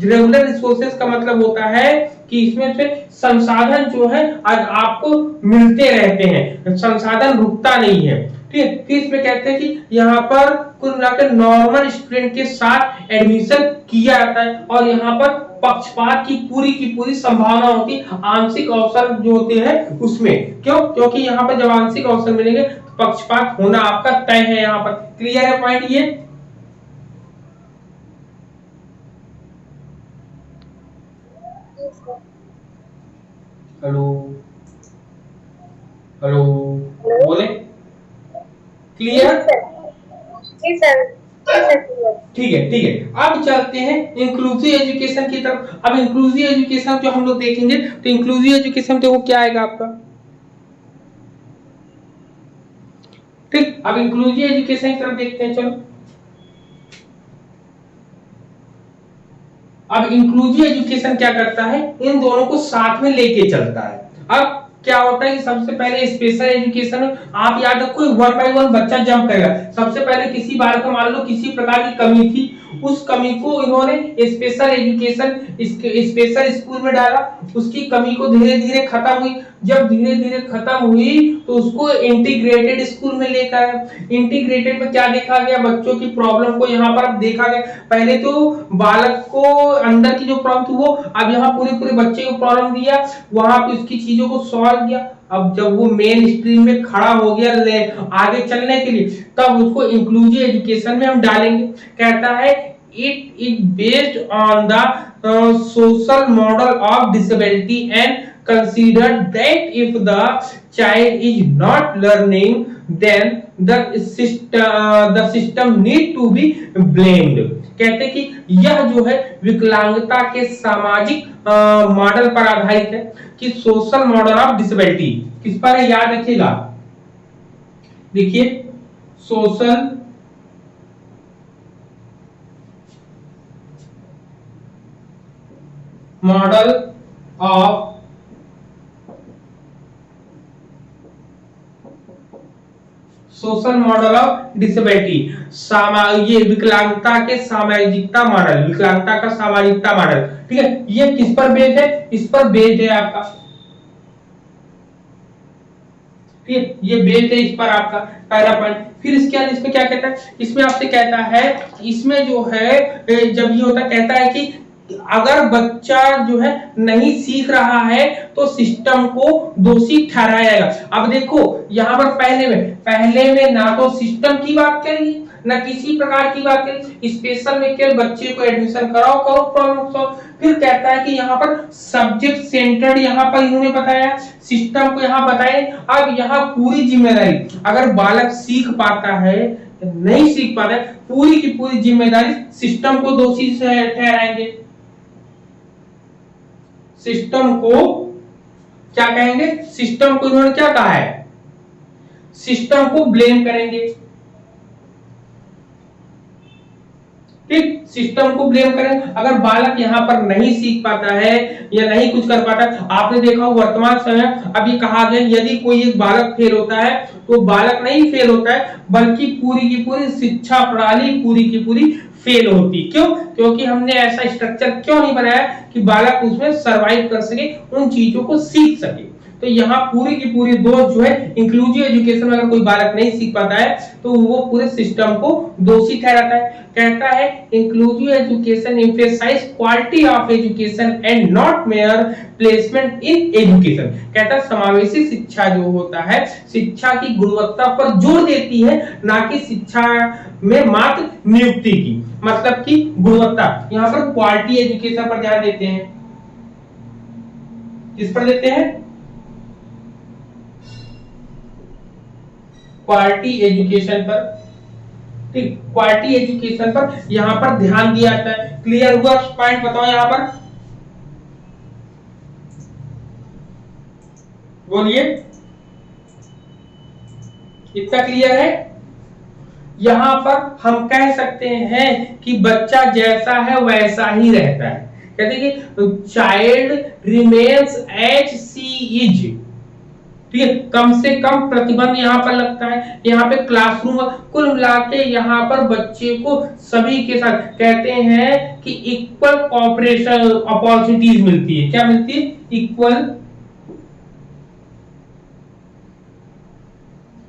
रेगुलर रिसोर्सेज का मतलब होता है कि इसमें से संसाधन जो है आपको मिलते रहते हैं, संसाधन रुकता नहीं है, ठीक है। फिर इसमें कहते हैं कि यहाँ पर कुल मिलाकर नॉर्मल स्टूडेंट के साथ एडमिशन किया जाता है, और यहाँ पर पक्षपात की पूरी संभावना होती है आंशिक अवसर जो होते हैं उसमें। क्यों? क्योंकि यहाँ पर जब आंशिक अवसर मिलेंगे तो पक्षपात होना आपका तय है। यहाँ पर क्लियर है पॉइंट ये? हेलो हेलो, बोले क्लियर? ठीक है ठीक है। अब चलते हैं इंक्लूसिव एजुकेशन की तरफ। अब इंक्लूसिव एजुकेशन जो हम लोग देखेंगे तो इंक्लूसिव एजुकेशन देखो क्या आएगा आपका, ठीक। अब इंक्लूसिव एजुकेशन की तरफ देखते हैं, चलो। अब इंक्लूसिव एजुकेशन क्या करता है, इन दोनों को साथ में लेके चलता है। अब क्या होता है कि सबसे पहले स्पेशल एजुकेशन, आप याद रखो 1 by 1 बच्चा जंप करेगा। सबसे पहले किसी बालक को मान लो किसी प्रकार की कमी थी, उस कमी को इन्होंने स्पेशल एजुकेशन स्पेशल स्कूल में डाला, उसकी कमी को धीरे धीरे खत्म हुई, जब धीरे धीरे खत्म हुई तो उसको इंटीग्रेटेड स्कूल में लेकर आए। इंटीग्रेटेड में क्या देखा गया, बच्चों की प्रॉब्लम को यहाँ पर अब देखा गया। पहले तो बालक को अंदर की जो प्रॉब्लम थी वो, अब यहाँ पूरे पूरे बच्चे को प्रॉब्लम दिया, वहां पे उसकी चीजों को सॉल्व किया। अब जब वो मेन स्ट्रीम में खड़ा हो गया आगे चलने के लिए, तब उसको इंक्लूसिव एजुकेशन में हम डालेंगे। कहता है it is based on the social model of disability and consider that if the child is not learning then the system need to be blamed। कहते कि यह जो है विकलांगता के सामाजिक मॉडल पर आधारित है, कि सोशल मॉडल ऑफ डिसेबिलिटी किस पर है, याद रखिएगा। देखिए सोशल मॉडल ऑफ डिसेबिलिटी, ये विकलांगता के सामाजिकता मॉडल, विकलांगता का सामाजिकता मॉडल, ठीक है। ये किस पर बेस्ड है, इस पर बेस्ड है आपका, ठीक है, ये बेस्ड है इस पर आपका पहला पॉइंट। फिर इसके बाद इसमें क्या कहता है, इसमें आपसे कहता है, इसमें जो है जब ये होता कहता है कि अगर बच्चा जो है नहीं सीख रहा है तो सिस्टम को दोषी ठहराया जाएगा। अब देखो यहाँ पर पहले में ना तो सिस्टम की बात करी ना किसी प्रकार की बात करी, स्पेशल में केवल बच्चे को एडमिशन कराओ, करो प्रॉब्लम सॉल्व। फिर कहता है कि यहाँ पर सब्जेक्ट सेंटर्ड, यहाँ पर इन्होंने बताया, सिस्टम को यहाँ बताए। अब यहाँ पूरी जिम्मेदारी, अगर बालक सीख पाता है नहीं सीख पाता है, पूरी की पूरी जिम्मेदारी सिस्टम को दोषी ठहराएंगे। सिस्टम को क्या कहेंगे, सिस्टम को इन्होंने क्या कहा है, सिस्टम को ब्लेम करेंगे, ठीक, सिस्टम को ब्लेम करें। अगर बालक यहाँ पर नहीं सीख पाता है या नहीं कुछ कर पाता, आपने देखा वर्तमान समय अभी कहा गया यदि कोई एक बालक फेल होता है तो बालक नहीं फेल होता है, बल्कि पूरी की पूरी शिक्षा प्रणाली पूरी की पूरी फेल होती। क्यों? क्योंकि हमने ऐसा स्ट्रक्चर क्यों नहीं बनाया कि बालक उसमें सरवाइव कर सके, उन चीजों को सीख सके। तो यहाँ पूरी की पूरी दोष जो है इंक्लूसिव एजुकेशन में अगर कोई बालक नहीं सीख पाता है तो वो पूरे सिस्टम को दोषी ठहराता है। कहता है inclusive education emphasise quality of education and not mere placement in education. कहता है समावेशी शिक्षा जो होता है शिक्षा की गुणवत्ता पर जोर देती है, ना कि शिक्षा में मात्र नियुक्ति की, मतलब की गुणवत्ता। यहाँ पर क्वालिटी एजुकेशन पर ध्यान देते हैं, किस पर देते हैं, क्वालिटी एजुकेशन पर, ठीक, क्वालिटी एजुकेशन पर यहां पर ध्यान दिया जाता है। क्लियर हुआ पॉइंट, बताओ यहां पर, बोलिए, इतना क्लियर है। यहां पर हम कह सकते हैं कि बच्चा जैसा है वैसा ही रहता है। कहते हैं कि child remains as she is, ठीक है, कम से कम प्रतिबंध यहाँ पर लगता है। यहाँ पे क्लासरूम कुल मिला के यहाँ पर बच्चे को सभी के साथ कहते हैं कि इक्वल कॉपरेशन अपॉर्चुनिटीज मिलती है। क्या मिलती है?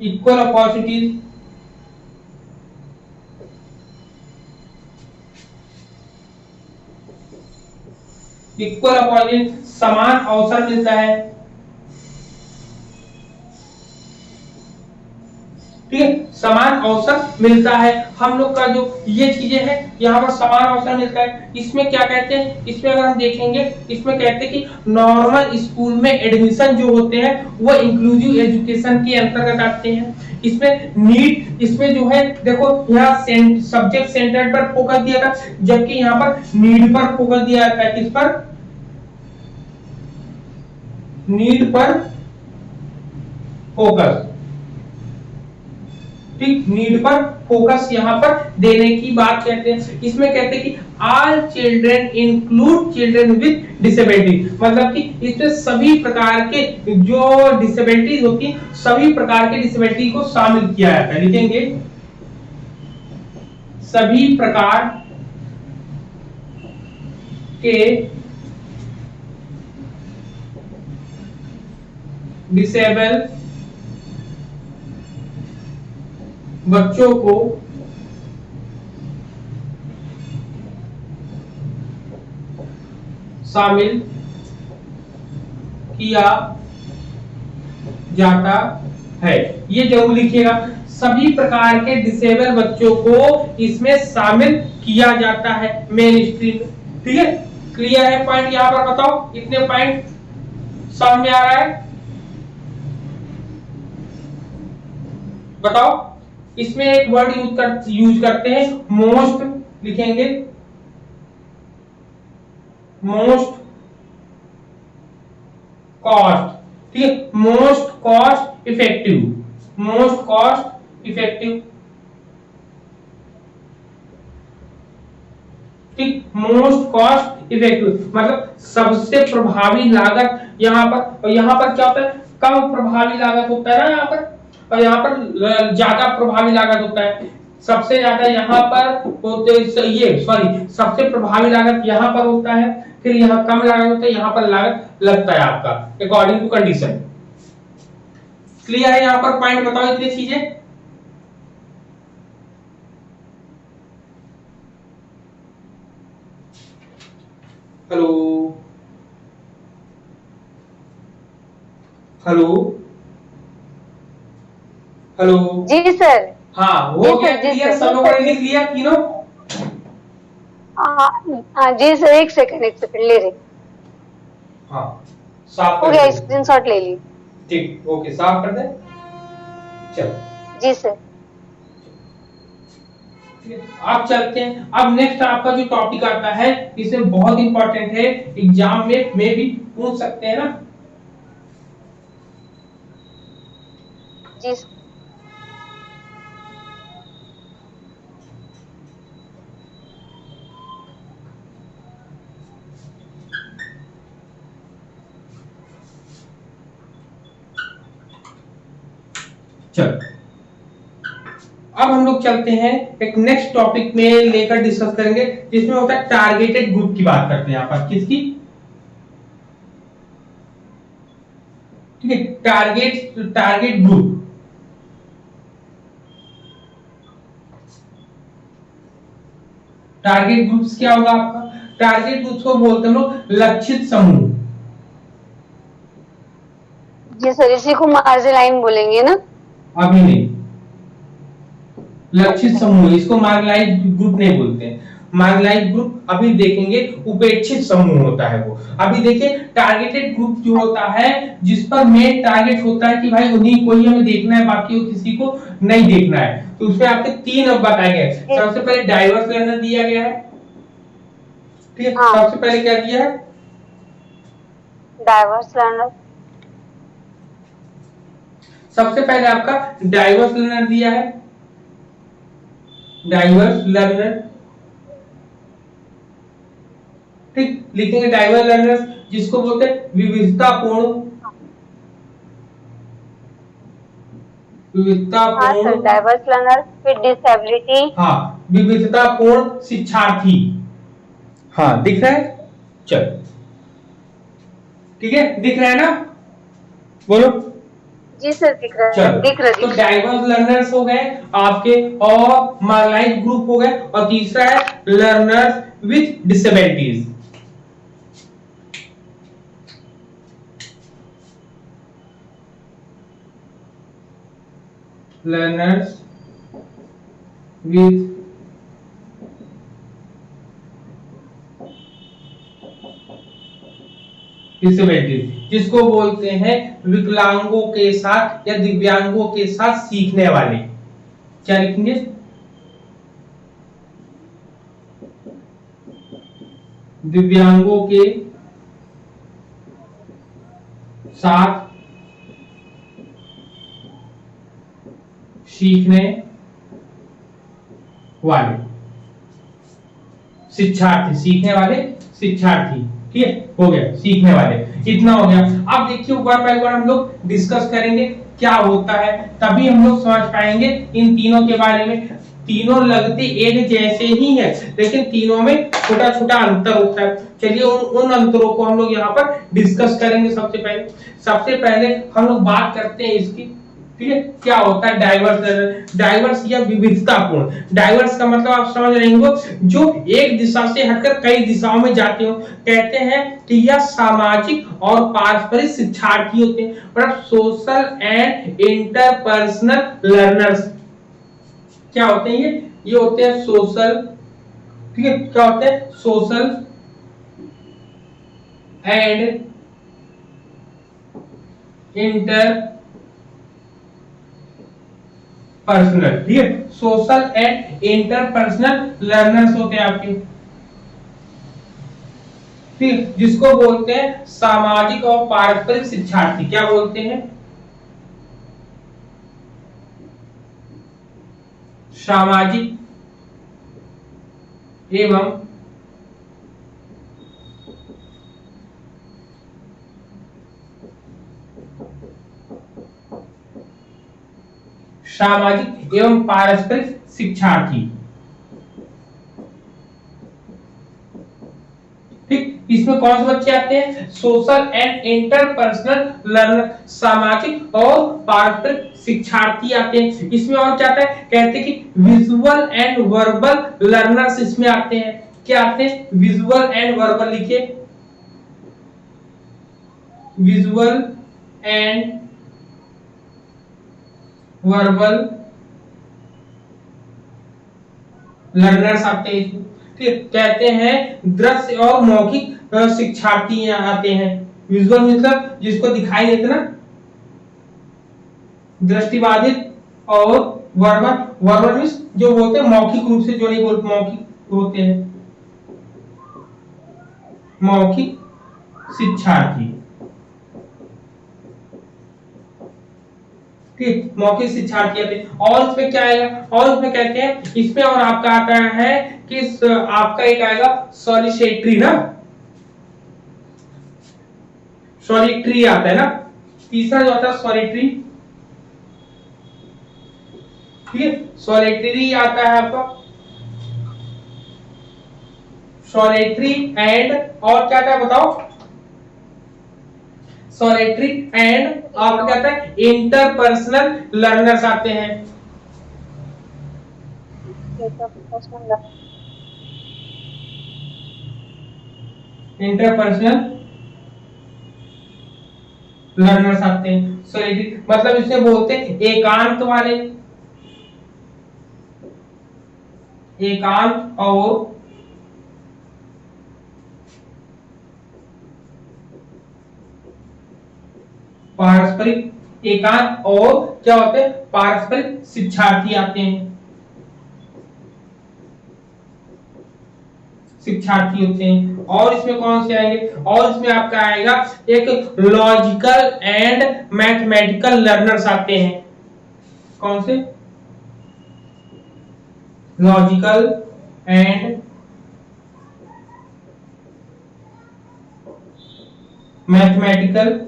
इक्वल अपॉर्चुनिटीज, इक्वल अपॉर्चुनिटी, समान अवसर मिलता है, ठीक है, समान अवसर मिलता है। हम लोग का जो ये चीजें हैं यहाँ पर समान अवसर मिलता है। इसमें क्या कहते हैं, इसमें अगर हम देखेंगे इसमें कहते हैं कि नॉर्मल स्कूल में एडमिशन जो होते हैं वो इंक्लूसिव एजुकेशन के अंतर्गत आते हैं। इसमें नीड, इसमें जो है देखो यहाँ सब्जेक्ट सेंटर्ड पर फोकस दिया था, जबकि यहाँ पर नीड पर फोकस दिया जाता है। किस पर? नीड पर फोकस, ठीक, नीड पर फोकस यहाँ पर देने की बात कहते हैं। इसमें कहते हैं कि all children include children with disability, मतलब कि इसमें सभी प्रकार के जो डिसेबिलिटीज होती है सभी प्रकार के डिसेबिलिटी को शामिल किया जाता है। लिखेंगे सभी प्रकार के डिसेबल बच्चों को शामिल किया जाता है। ये जरूर लिखिएगा, सभी प्रकार के डिसेबल बच्चों को इसमें शामिल किया जाता है मेन स्ट्रीम में। ठीक है, क्लियर है पॉइंट यहां पर? बताओ इतने पॉइंट समझ में आ रहा है? बताओ, इसमें एक वर्ड यूज करते हैं, मोस्ट लिखेंगे, मोस्ट कॉस्ट। ठीक है, most cost effective, most cost effective. ठीक, मोस्ट कॉस्ट इफेक्टिव मतलब सबसे प्रभावी लागत यहाँ पर। और यहाँ पर क्या होता है? कम प्रभावी लागत होता है ना यहाँ पर, और यहाँ पर ज्यादा प्रभावी लागत होता है। सबसे ज्यादा यहाँ पर होते ये सॉरी सबसे प्रभावी लागत यहाँ पर होता है, फिर यहाँ कम लागत होता है, यहाँ पर लागत लगता है आपका अकॉर्डिंग टू कंडीशन। क्लियर है यहाँ पर पॉइंट? बताओ इतनी चीजें। हेलो हेलो हेलो जी सर। हाँ, हो गया क्लियर? सब लोगों ने लिख लिया तीनों? जी सर, एक सेकंड ले रही। हाँ, साफ हो कर गया, दे। स्क्रीनशॉट ले ली। ठीक, ओके, साफ कर दे। चल जी सर। अब चलते हैं। अब नेक्स्ट आपका जो टॉपिक आता है, इसमें बहुत इंपॉर्टेंट है, एग्जाम में भी पूछ सकते हैं ना। जी सर। चल, अब हम लोग चलते हैं एक नेक्स्ट टॉपिक में लेकर डिस्कस करेंगे, जिसमें होता है टारगेटेड ग्रुप की बात करते हैं यहाँ पर। किसकी? ठीक है, टारगेट ग्रुप। टारगेट ग्रुप्स क्या होगा आपका? टारगेट ग्रुप्स को बोलते हैं लोग लक्षित समूह। जी सर, इसी को मार्जिनलाइन बोलेंगे ना? अभी नहीं, लक्षित समूह, इसको मार्जिनलाइज्ड ग्रुप नहीं बोलते हैं। मार्जिनलाइज्ड ग्रुप अभी देखेंगे, उपेक्षित समूह होता है वो। अभी देखिए, टारगेटेड ग्रुप जो होता है, जिस पर मेन टारगेट होता है कि भाई उन्हीं को ही हमें देखना है, बाकी को किसी को नहीं देखना है। तो उसमें आपके तीन अब बताए गए। सबसे पहले डाइवर्स लर्नर दिया गया है। ठीक है, सबसे पहले क्या दिया है? Diverse learner. सबसे पहले आपका डाइवर्स लर्नर दिया है, डाइवर्स लर्नर। ठीक, लिखेंगे डाइवर्स लर्नर, जिसको बोलते हैं विविधतापूर्ण डाइवर्स लर्नर विद डिसेबिलिटी। हाँ, विविधतापूर्ण शिक्षार्थी। हाँ, दिख रहा है? चल, ठीक है, दिख रहा है ना? बोलो। जी सर, दिख रहा है, दिख रहा है। तो डाइवर्स लर्नर्स हो गए आपके, और मार्जिनलाइज्ड ग्रुप हो गए, और तीसरा है learners with disabilities. Learners with disabilities, जिसको बोलते हैं विकलांगों के साथ या दिव्यांगों के साथ सीखने वाले। क्या लिखेंगे? दिव्यांगों के साथ सीखने वाले शिक्षार्थी, सीखने वाले शिक्षार्थी। ठीक है, हो गया, सीखने वाले, इतना हो गया। अब देखिए, वन बाय वन हम लोग डिस्कस करेंगे क्या होता है, तभी हम लोग समझ पाएंगे इन तीनों के बारे में। तीनों लगते एक जैसे ही है, लेकिन तीनों में छोटा छोटा अंतर होता है। चलिए उन अंतरों को हम लोग यहाँ पर डिस्कस करेंगे। सबसे पहले हम लोग बात करते हैं इसकी, ठीक है, क्या होता है डाइवर्स। डाइवर्स या विविधतापूर्ण। डाइवर्स का मतलब आप समझ रहे होंगे, जो एक दिशा से हटकर कई दिशाओं में जाते हो। कहते हैं कि यह सामाजिक और पारस्परिक शिक्षार्थी होते हैं, मतलब सोशल एंड इंटरपर्सनल लर्नर्स। क्या होते हैं ये होते हैं सोशल, ठीक है, क्या होते हैं सोशल एंड इंटर पर्सनल, ठीक है, सोशल एंड इंटरपर्सनल लर्नर्स होते हैं आपके, ठीक, जिसको बोलते हैं सामाजिक और पारस्परिक शिक्षार्थी। क्या बोलते हैं? सामाजिक एवं सामाजिक एवं पारस्परिक शिक्षार्थी, ठीक। इसमें कौन से बच्चे आते हैं? सोशल एंड इंटरपर्सनल लर्नर, सामाजिक और पारस्परिक शिक्षार्थी आते हैं। इसमें और क्या आता है? कहते हैं कि विजुअल एंड वर्बल लर्नर्स इसमें आते हैं। क्या आते हैं? विजुअल एंड वर्बल, लिखिए, विजुअल एंड वर्बल लर्नर्स आते हैं। ठीक, कहते हैं दृश्य और मौखिक शिक्षार्थी आते हैं। विजुअल मतलब जिसको दिखाई देते ना, दृष्टिबाधित, और वर्बल मींस जो बोलते हैं मौखिक रूप से, जो नहीं बोलते मौखिक होते हैं, मौखिक शिक्षार्थी, ठीक, मौखिक शिक्षार्थी आते हैं। और इसमें क्या आएगा? और इसमें कहते हैं, इसमें और आपका आता है कि आपका एक आएगा सॉलिसिटरी ना, सॉलिटरी आता है ना, तीसरा जो आता है सॉलिटरी, ठीक है, सॉलिटरी आता है आपका, सॉलिटरी एंड, और क्या आता है बताओ? सॉलिटरी एंड आपका क्या आता है? इंटरपर्सनल लर्नर्स आते हैं। इंटरपर्सनल लर्नर्स आते हैं। सॉलिटरी मतलब इसे बोलते हैं एकांत वाले, एकांत और पारस्परिक, एकांत और क्या होते हैं? पारस्परिक शिक्षार्थी आते हैं, शिक्षार्थी होते हैं। और इसमें कौन से आएंगे? और इसमें आपका आएगा एक लॉजिकल एंड मैथमेटिकल लर्नर्स आते हैं। कौन से? लॉजिकल एंड मैथमेटिकल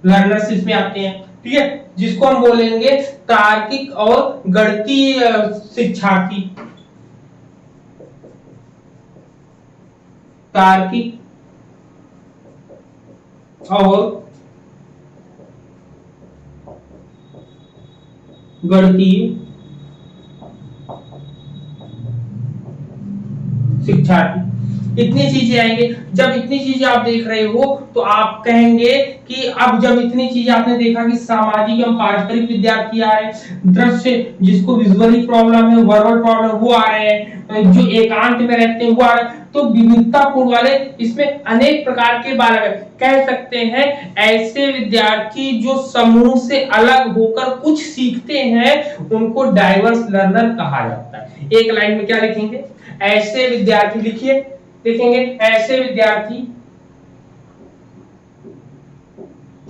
लर्नर्स इसमें आते हैं, ठीक है, जिसको हम बोलेंगे तार्किक और गणितीय शिक्षार्थी, तार्किक और गणितीय शिक्षार्थी। इतनी चीजें आएंगे। जब इतनी चीजें आप देख रहे हो तो आप कहेंगे कि अब जब इतनी चीजें आपने देखा कि सामाजिक एवं पारस्परिक विद्यार्थी आ रहे हैं, दृश्य जिसको विजुअली प्रॉब्लम है, वर्बल प्रॉब्लम वो आ रहे हैं, जो एकांत में रहते हैं वो आ रहे हैं, तो विविधतापूर्ण वाले इसमें अनेक प्रकार के बारे में कह सकते हैं। ऐसे विद्यार्थी जो समूह से अलग होकर कुछ सीखते हैं उनको डाइवर्स लर्नर कहा जाता है। एक लाइन में क्या लिखेंगे? ऐसे विद्यार्थी, लिखिए, लिखेंगे ऐसे विद्यार्थी,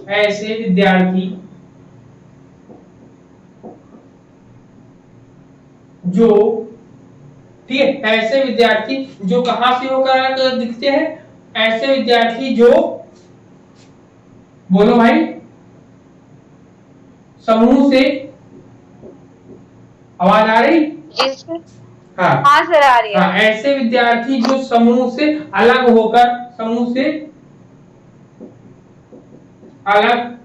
ऐसे विद्यार्थी जो, ठीक है, ऐसे विद्यार्थी जो कहां से होकर दिखते हैं? ऐसे विद्यार्थी जो, बोलो भाई, समूह से आवाज आ रही? जी सर। हाँ हाँ सर आ रही है। हाँ, ऐसे विद्यार्थी जो समूह से अलग होकर, समूह से अलग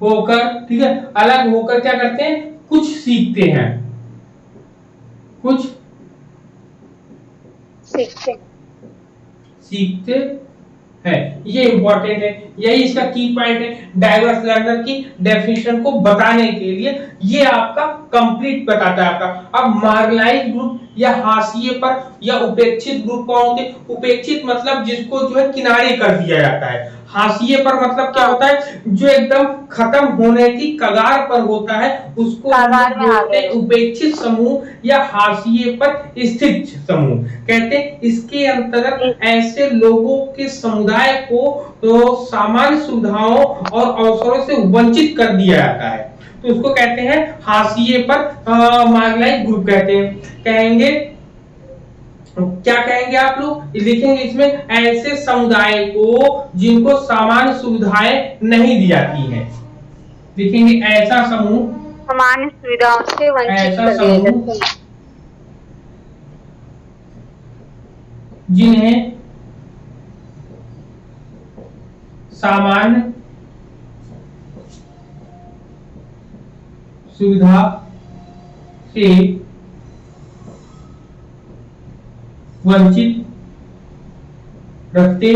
होकर, ठीक है, अलग होकर क्या करते हैं, कुछ सीखते हैं, कुछ सीखते है। ये इंपॉर्टेंट है, यही इसका की पॉइंट है। डाइवर्स लर्नर की डेफिनेशन को बताने के लिए ये आपका कंप्लीट बताता है आपका। अब मार्जिनलाइज्ड ग्रुप या हाशिए पर या उपेक्षित ग्रुप कौन होते हैं? उपेक्षित मतलब जिसको जो है किनारे कर दिया जाता है। हाशिए पर मतलब क्या होता है? जो एकदम खत्म होने की कगार पर होता है, उसको हम बोलते हैं उपेक्षित समूह या हाशिए पर स्थित समूह कहते हैं। इसके अंतर्गत ऐसे लोगों के समुदाय को तो सामान्य सुविधाओं और अवसरों से वंचित कर दिया जाता है, तो उसको कहते हैं हाशिए पर मार्जिनलाइज्ड ग्रुप कहते हैं। कहेंगे क्या कहेंगे आप लोग? लिखेंगे इसमें ऐसे समुदाय को जिनको सामान्य सुविधाएं नहीं दी जाती हैं। लिखेंगे ऐसा समूह, सामान्य सुविधाओं से वंचित ऐसा कर दिया समूह जाता है, जिन्हें सामान्य सुविधा से वंचित रखते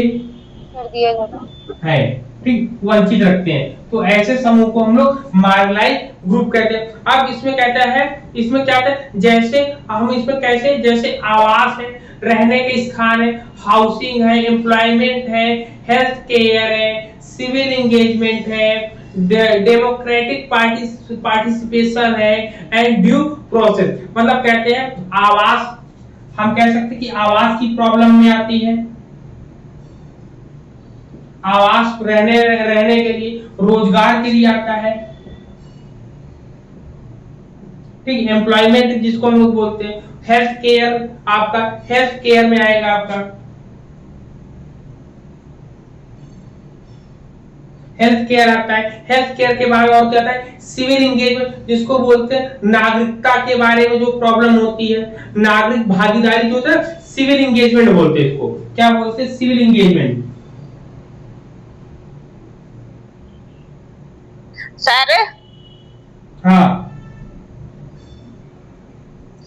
हैं, ठीक, वंचित रखते हैं। तो ऐसे समूह को हम लोग मार्जिनलाइज्ड ग्रुप कहते हैं। अब इसमें कहता है, इसमें क्या कहता है, जैसे हम इसमें कैसे, जैसे आवास है, रहने के स्थान है, हाउसिंग है, एम्प्लॉयमेंट है, हेल्थ केयर है, सिविल एंगेजमेंट है, डेमोक्रेटिक पार्टिसिपेशन है एंड ड्यू प्रोसेस। मतलब कहते हैं आवास, हम कह सकते हैं कि आवास की प्रॉब्लम में आती है, आवास रहने के लिए, रोजगार के लिए आता है, ठीक, एम्प्लॉयमेंट जिसको हम लोग बोलते हैं, हेल्थ केयर, आपका हेल्थ केयर में आएगा आपका हेल्थ केयर आता है। हेल्थ केयर के बाद और क्या आता है? सिविल एंगेजमेंट, जिसको बोलते हैं नागरिकता के बारे में जो प्रॉब्लम होती है, नागरिक भागीदारी जो होता है, सिविल एंगेजमेंट बोलते हैं इसको। क्या बोलते हैं? Civil engagement. सर। हाँ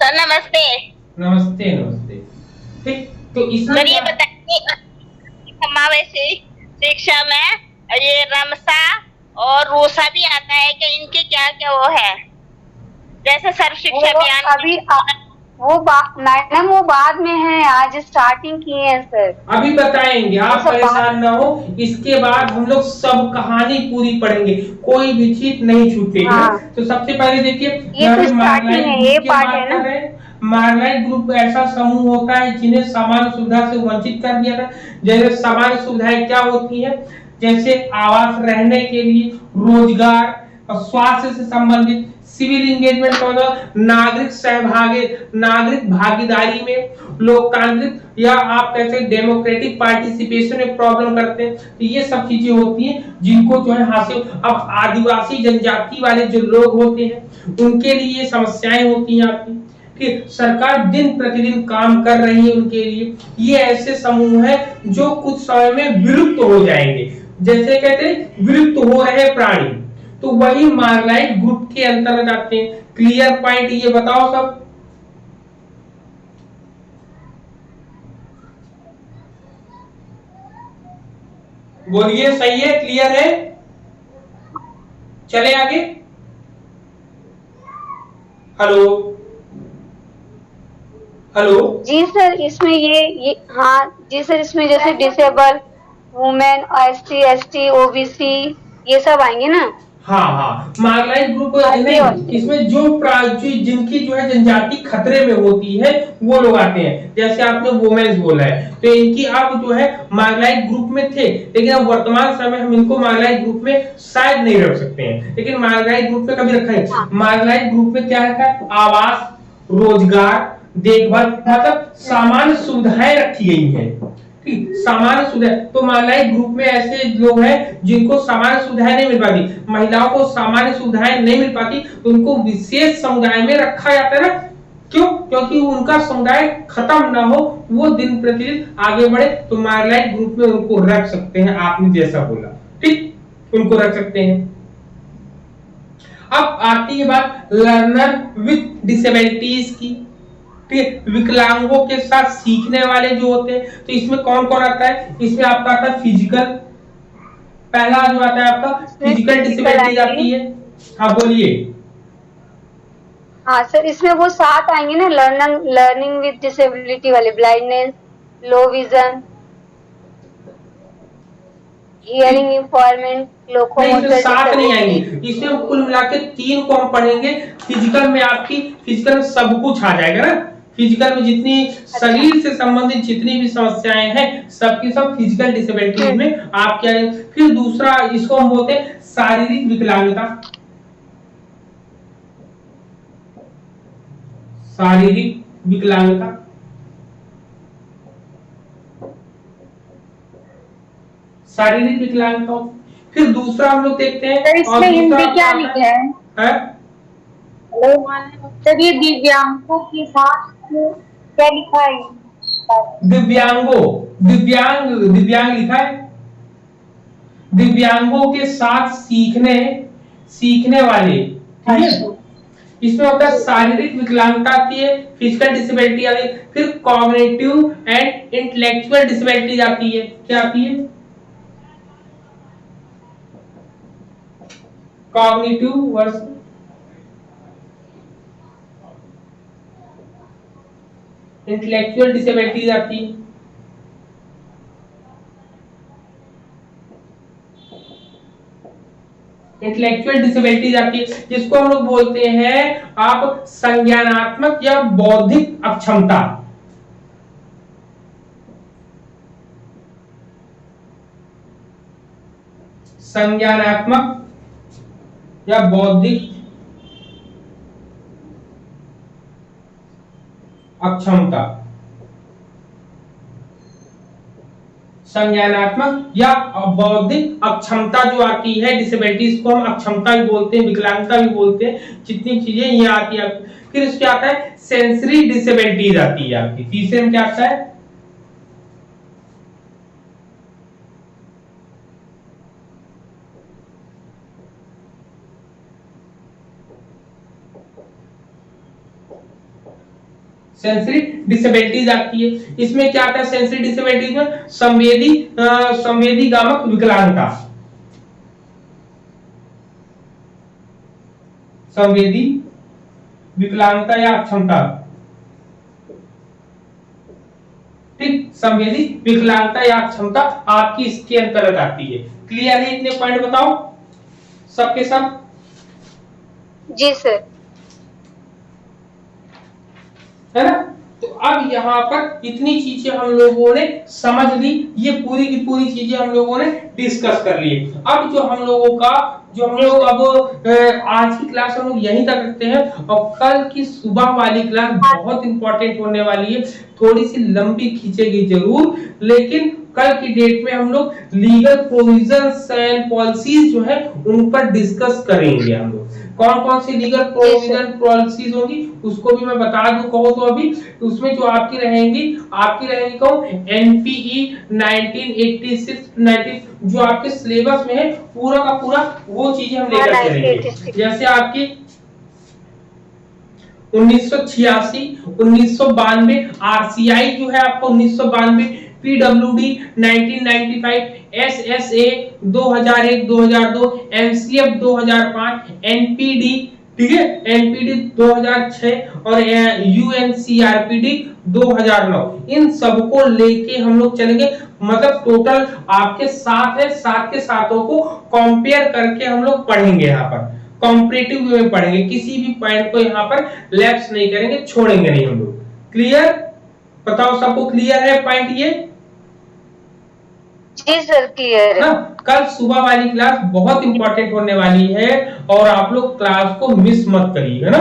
सर नमस्ते। नमस्ते नमस्ते, ठीक। तो इसमें ये बताइए समावेशी शिक्षा में ये रमसा और रूसा भी आता है कि इनके क्या क्या वो है, जैसे सर्व शिक्षा अभियान अभी मैडम वो बाद में है, आज स्टार्टिंग किए हैं सर। अभी बताएंगे, आप परेशान ना हो। इसके बाद हम लोग सब कहानी पूरी पढ़ेंगे, कोई भी चीज नहीं छूटेगी। हाँ। तो सबसे पहले देखिए, ये तो स्टार्टिंग है, ये पार्ट है ना। मार्जिनलाइज्ड ग्रुप ऐसा समूह होता है जिन्हें सामान्य सुविधा से वंचित कर दिया था। जैसे सामान्य सुविधाएं क्या होती है? जैसे आवास, रहने के लिए, रोजगार और स्वास्थ्य से संबंधित, सिविल एंगेजमेंट होना, नागरिक सहभागी, नागरिक भागीदारी में, लोकतांत्रिक या आप कहते हैं डेमोक्रेटिक पार्टिसिपेशन में प्रॉब्लम करते हैं। तो ये सब चीजें होती हैं जिनको जो है हासिल। अब आदिवासी जनजाति वाले जो लोग होते हैं उनके लिए ये समस्याएं होती हैं आपकी, कि सरकार दिन प्रतिदिन काम कर रही है उनके लिए। ये ऐसे समूह है जो कुछ समय में विलुप्त हो जाएंगे, जैसे कहते हैं विलुप्त हो रहे प्राणी, तो वही मार्जिनलाइज्ड ग्रुप के अंतर्गत आते हैं। क्लियर पॉइंट ये बताओ सब? बोलिए, सही है, क्लियर है? चले आगे। हेलो हेलो जी सर, इसमें ये हाँ जी सर, इसमें जैसे disable, women, SC ST OBC ये सब आएंगे ना। हाँ हाँ, मार्जिनलाइज्ड ग्रुप नहीं, इसमें जो जिनकी जो है जनजाति खतरे में होती है वो लोग आते हैं। जैसे आपने वुमेन्स बोला है, तो इनकी आप जो है मार्जिनलाइज्ड ग्रुप में थे, लेकिन अब वर्तमान समय हम इनको मार्जिनलाइज्ड ग्रुप में शायद नहीं रख सकते हैं, लेकिन मार्जिनलाइज्ड ग्रुप में कभी रखा है। मार्जिनलाइज्ड ग्रुप में क्या रखा है? आवास, रोजगार, देखभाल, मतलब सामान्य सुविधाएं रखी गई हैं। ठीक, सामान्य सुविधाएं, तो महिलाएं ग्रुप में ऐसे लोग हैं जिनको सामान्य सुविधाएं नहीं मिल पाती, महिलाओं को सामान्य सुविधाएं नहीं मिल पाती, तो उनको विशेष समुदाय में रखा जाता है ना। क्यों? क्योंकि उनका समुदाय खत्म ना हो, वो दिन प्रतिदिन आगे बढ़े, तो महिलाएं ग्रुप में उनको रख सकते हैं, आपने जैसा बोला, ठीक, उनको रख सकते हैं। अब आती है बात लर्नर विथ डिसेबिलिटीज की, ठीक, विकलांगों के साथ सीखने वाले जो होते हैं, तो इसमें कौन कौन आता है? इसमें आपका आता है फिजिकल, पहला जो आता है आपका फिजिकल डिसेबिलिटीज आती है। हाँ बोलिए। हाँ सर, इसमें वो 7 आएंगे ना, लर्निंग विद डिसेबिलिटी वाले, blindness, low vision, hearing impairment, locomotor. 7 नहीं आएंगे, इसमें हम कुल मिला के 3 को हम पढ़ेंगे। फिजिकल में आपकी, फिजिकल में सब कुछ आ जाएगा ना, फिजिकल में जितनी शरीर से संबंधित जितनी भी समस्याएं हैं सबकी सब फिजिकल डिसेबिलिटीज में आप क्या है। फिर दूसरा इसको हम बोलते हैं शारीरिक विकलांगता, शारीरिक विकलांगता, शारीरिक विकलांगता। फिर दूसरा हम लोग देखते हैं, सर इसमें हिंदी क्या लिखा है? सर ये दिव्यांगों के साथ क्या लिखा है? दिव्यांगों, दिव्यांग लिखा है, दिव्यांगों के साथ सीखने वाले, ठीक है। इसमें होता है शारीरिक विकलांगता आती है, फिजिकल डिसेबिलिटी आती है, फिर कॉग्निटिव एंड इंटेलेक्चुअल डिसेबिलिटी आती है। क्या आती है? कॉग्निटिव वर्सेस इंटेलेक्चुअल डिसेबिलिटीज आती है। इंटेलेक्चुअल डिसेबिलिटीज आती है, जिसको हम लोग बोलते हैं आप संज्ञानात्मक या बौद्धिक अक्षमता। संज्ञानात्मक या बौद्धिक अक्षमता, संज्ञानात्मक या बौद्धिक अक्षमता जो आती है डिसेबिलिटीज को हम अक्षमता भी बोलते हैं, विकलांगता भी बोलते हैं, जितनी चीजें ये आती है। फिर उसके आता है सेंसरी डिसेबिलिटीज आती है आपकी। तीसरे में क्या आता है? सेंसरी डिसेबिलिटीज आती है। इसमें क्या आता है सेंसरी डिसेबिलिटीज में? संवेदीगामक विकलांगता, संवेदी विकलांगता या अक्षमता, ठीक, संवेदी विकलांगता या अक्षमता आपकी इसके अंतर्गत आती है। क्लियर है? इतने पॉइंट बताओ सबके सब। जी सर। है ना? तो अब यहाँ पर इतनी चीजें हम लोगों ने समझ ली, ये पूरी की पूरी चीजें हम लोगों ने डिस्कस कर ली। अब जो हम लोगों का अब आज की क्लास हम लोग यहीं तक रखते हैं, और कल की सुबह वाली क्लास बहुत इंपॉर्टेंट होने वाली है। थोड़ी सी लंबी खींचेगी जरूर, लेकिन कल की डेट में हम लोग लीगल प्रोविजंस एंड पॉलिसीज जो है उन पर डिस्कस करेंगे। हम लोग कौन कौन सी लीगल प्रोविजन पॉलिसीज होंगी उसको भी मैं बता दूं कहो तो अभी। उसमें जो आपकी रहेंगी कहो एनपीई 1986 90 जो आपके सिलेबस में है पूरा का पूरा वो चीजें हम लेकर चलेंगे। जैसे आपकी 1986, 1992 आरसीआई जो है आपको 1992, पीडब्ल्यूडी 1995, एसएसए 2001 2002, एमसीएफ 2005, एनपीडी, ठीक है, एनपीडी 2006 और यूएनसीआरपीडी 2009। इन सबको लेके हम लोग चलेंगे। मतलब टोटल आपके 7 है, 7 के सातों को कंपेयर करके हम लोग पढ़ेंगे। यहाँ पर कॉम्परेटिव वे में पढ़ेंगे, किसी भी पॉइंट को यहाँ पर लैप्स नहीं करेंगे, छोड़ेंगे नहीं हम लोग। क्लियर? बताओ सबको क्लियर है पॉइंट ये? जी सर क्लियर है। कल सुबह वाली क्लास बहुत इंपॉर्टेंट होने वाली है और आप लोग क्लास को मिस मत करिए, है ना।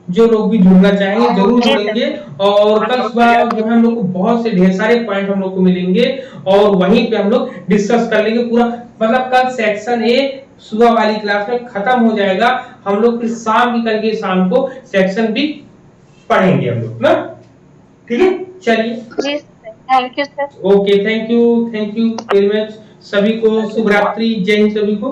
जो लोग भी जुड़ना चाहेंगे जरूर जी सर। जुड़ेंगे। और कल सुबह जो है हम लोग को बहुत से ढेर सारे पॉइंट हम लोग को मिलेंगे और वहीं पे हम लोग डिस्कस कर लेंगे पूरा। मतलब कल सेक्शन ए सुबह वाली क्लास में खत्म हो जाएगा, हम लोग फिर कल के शाम को सेक्शन बी पढ़ेंगे हम लोग ना। ठीक है, चलिए जी sir, thank you sir. Okay, thank you very much सभी को। शुभ रात्रि, जय हिंद सभी को।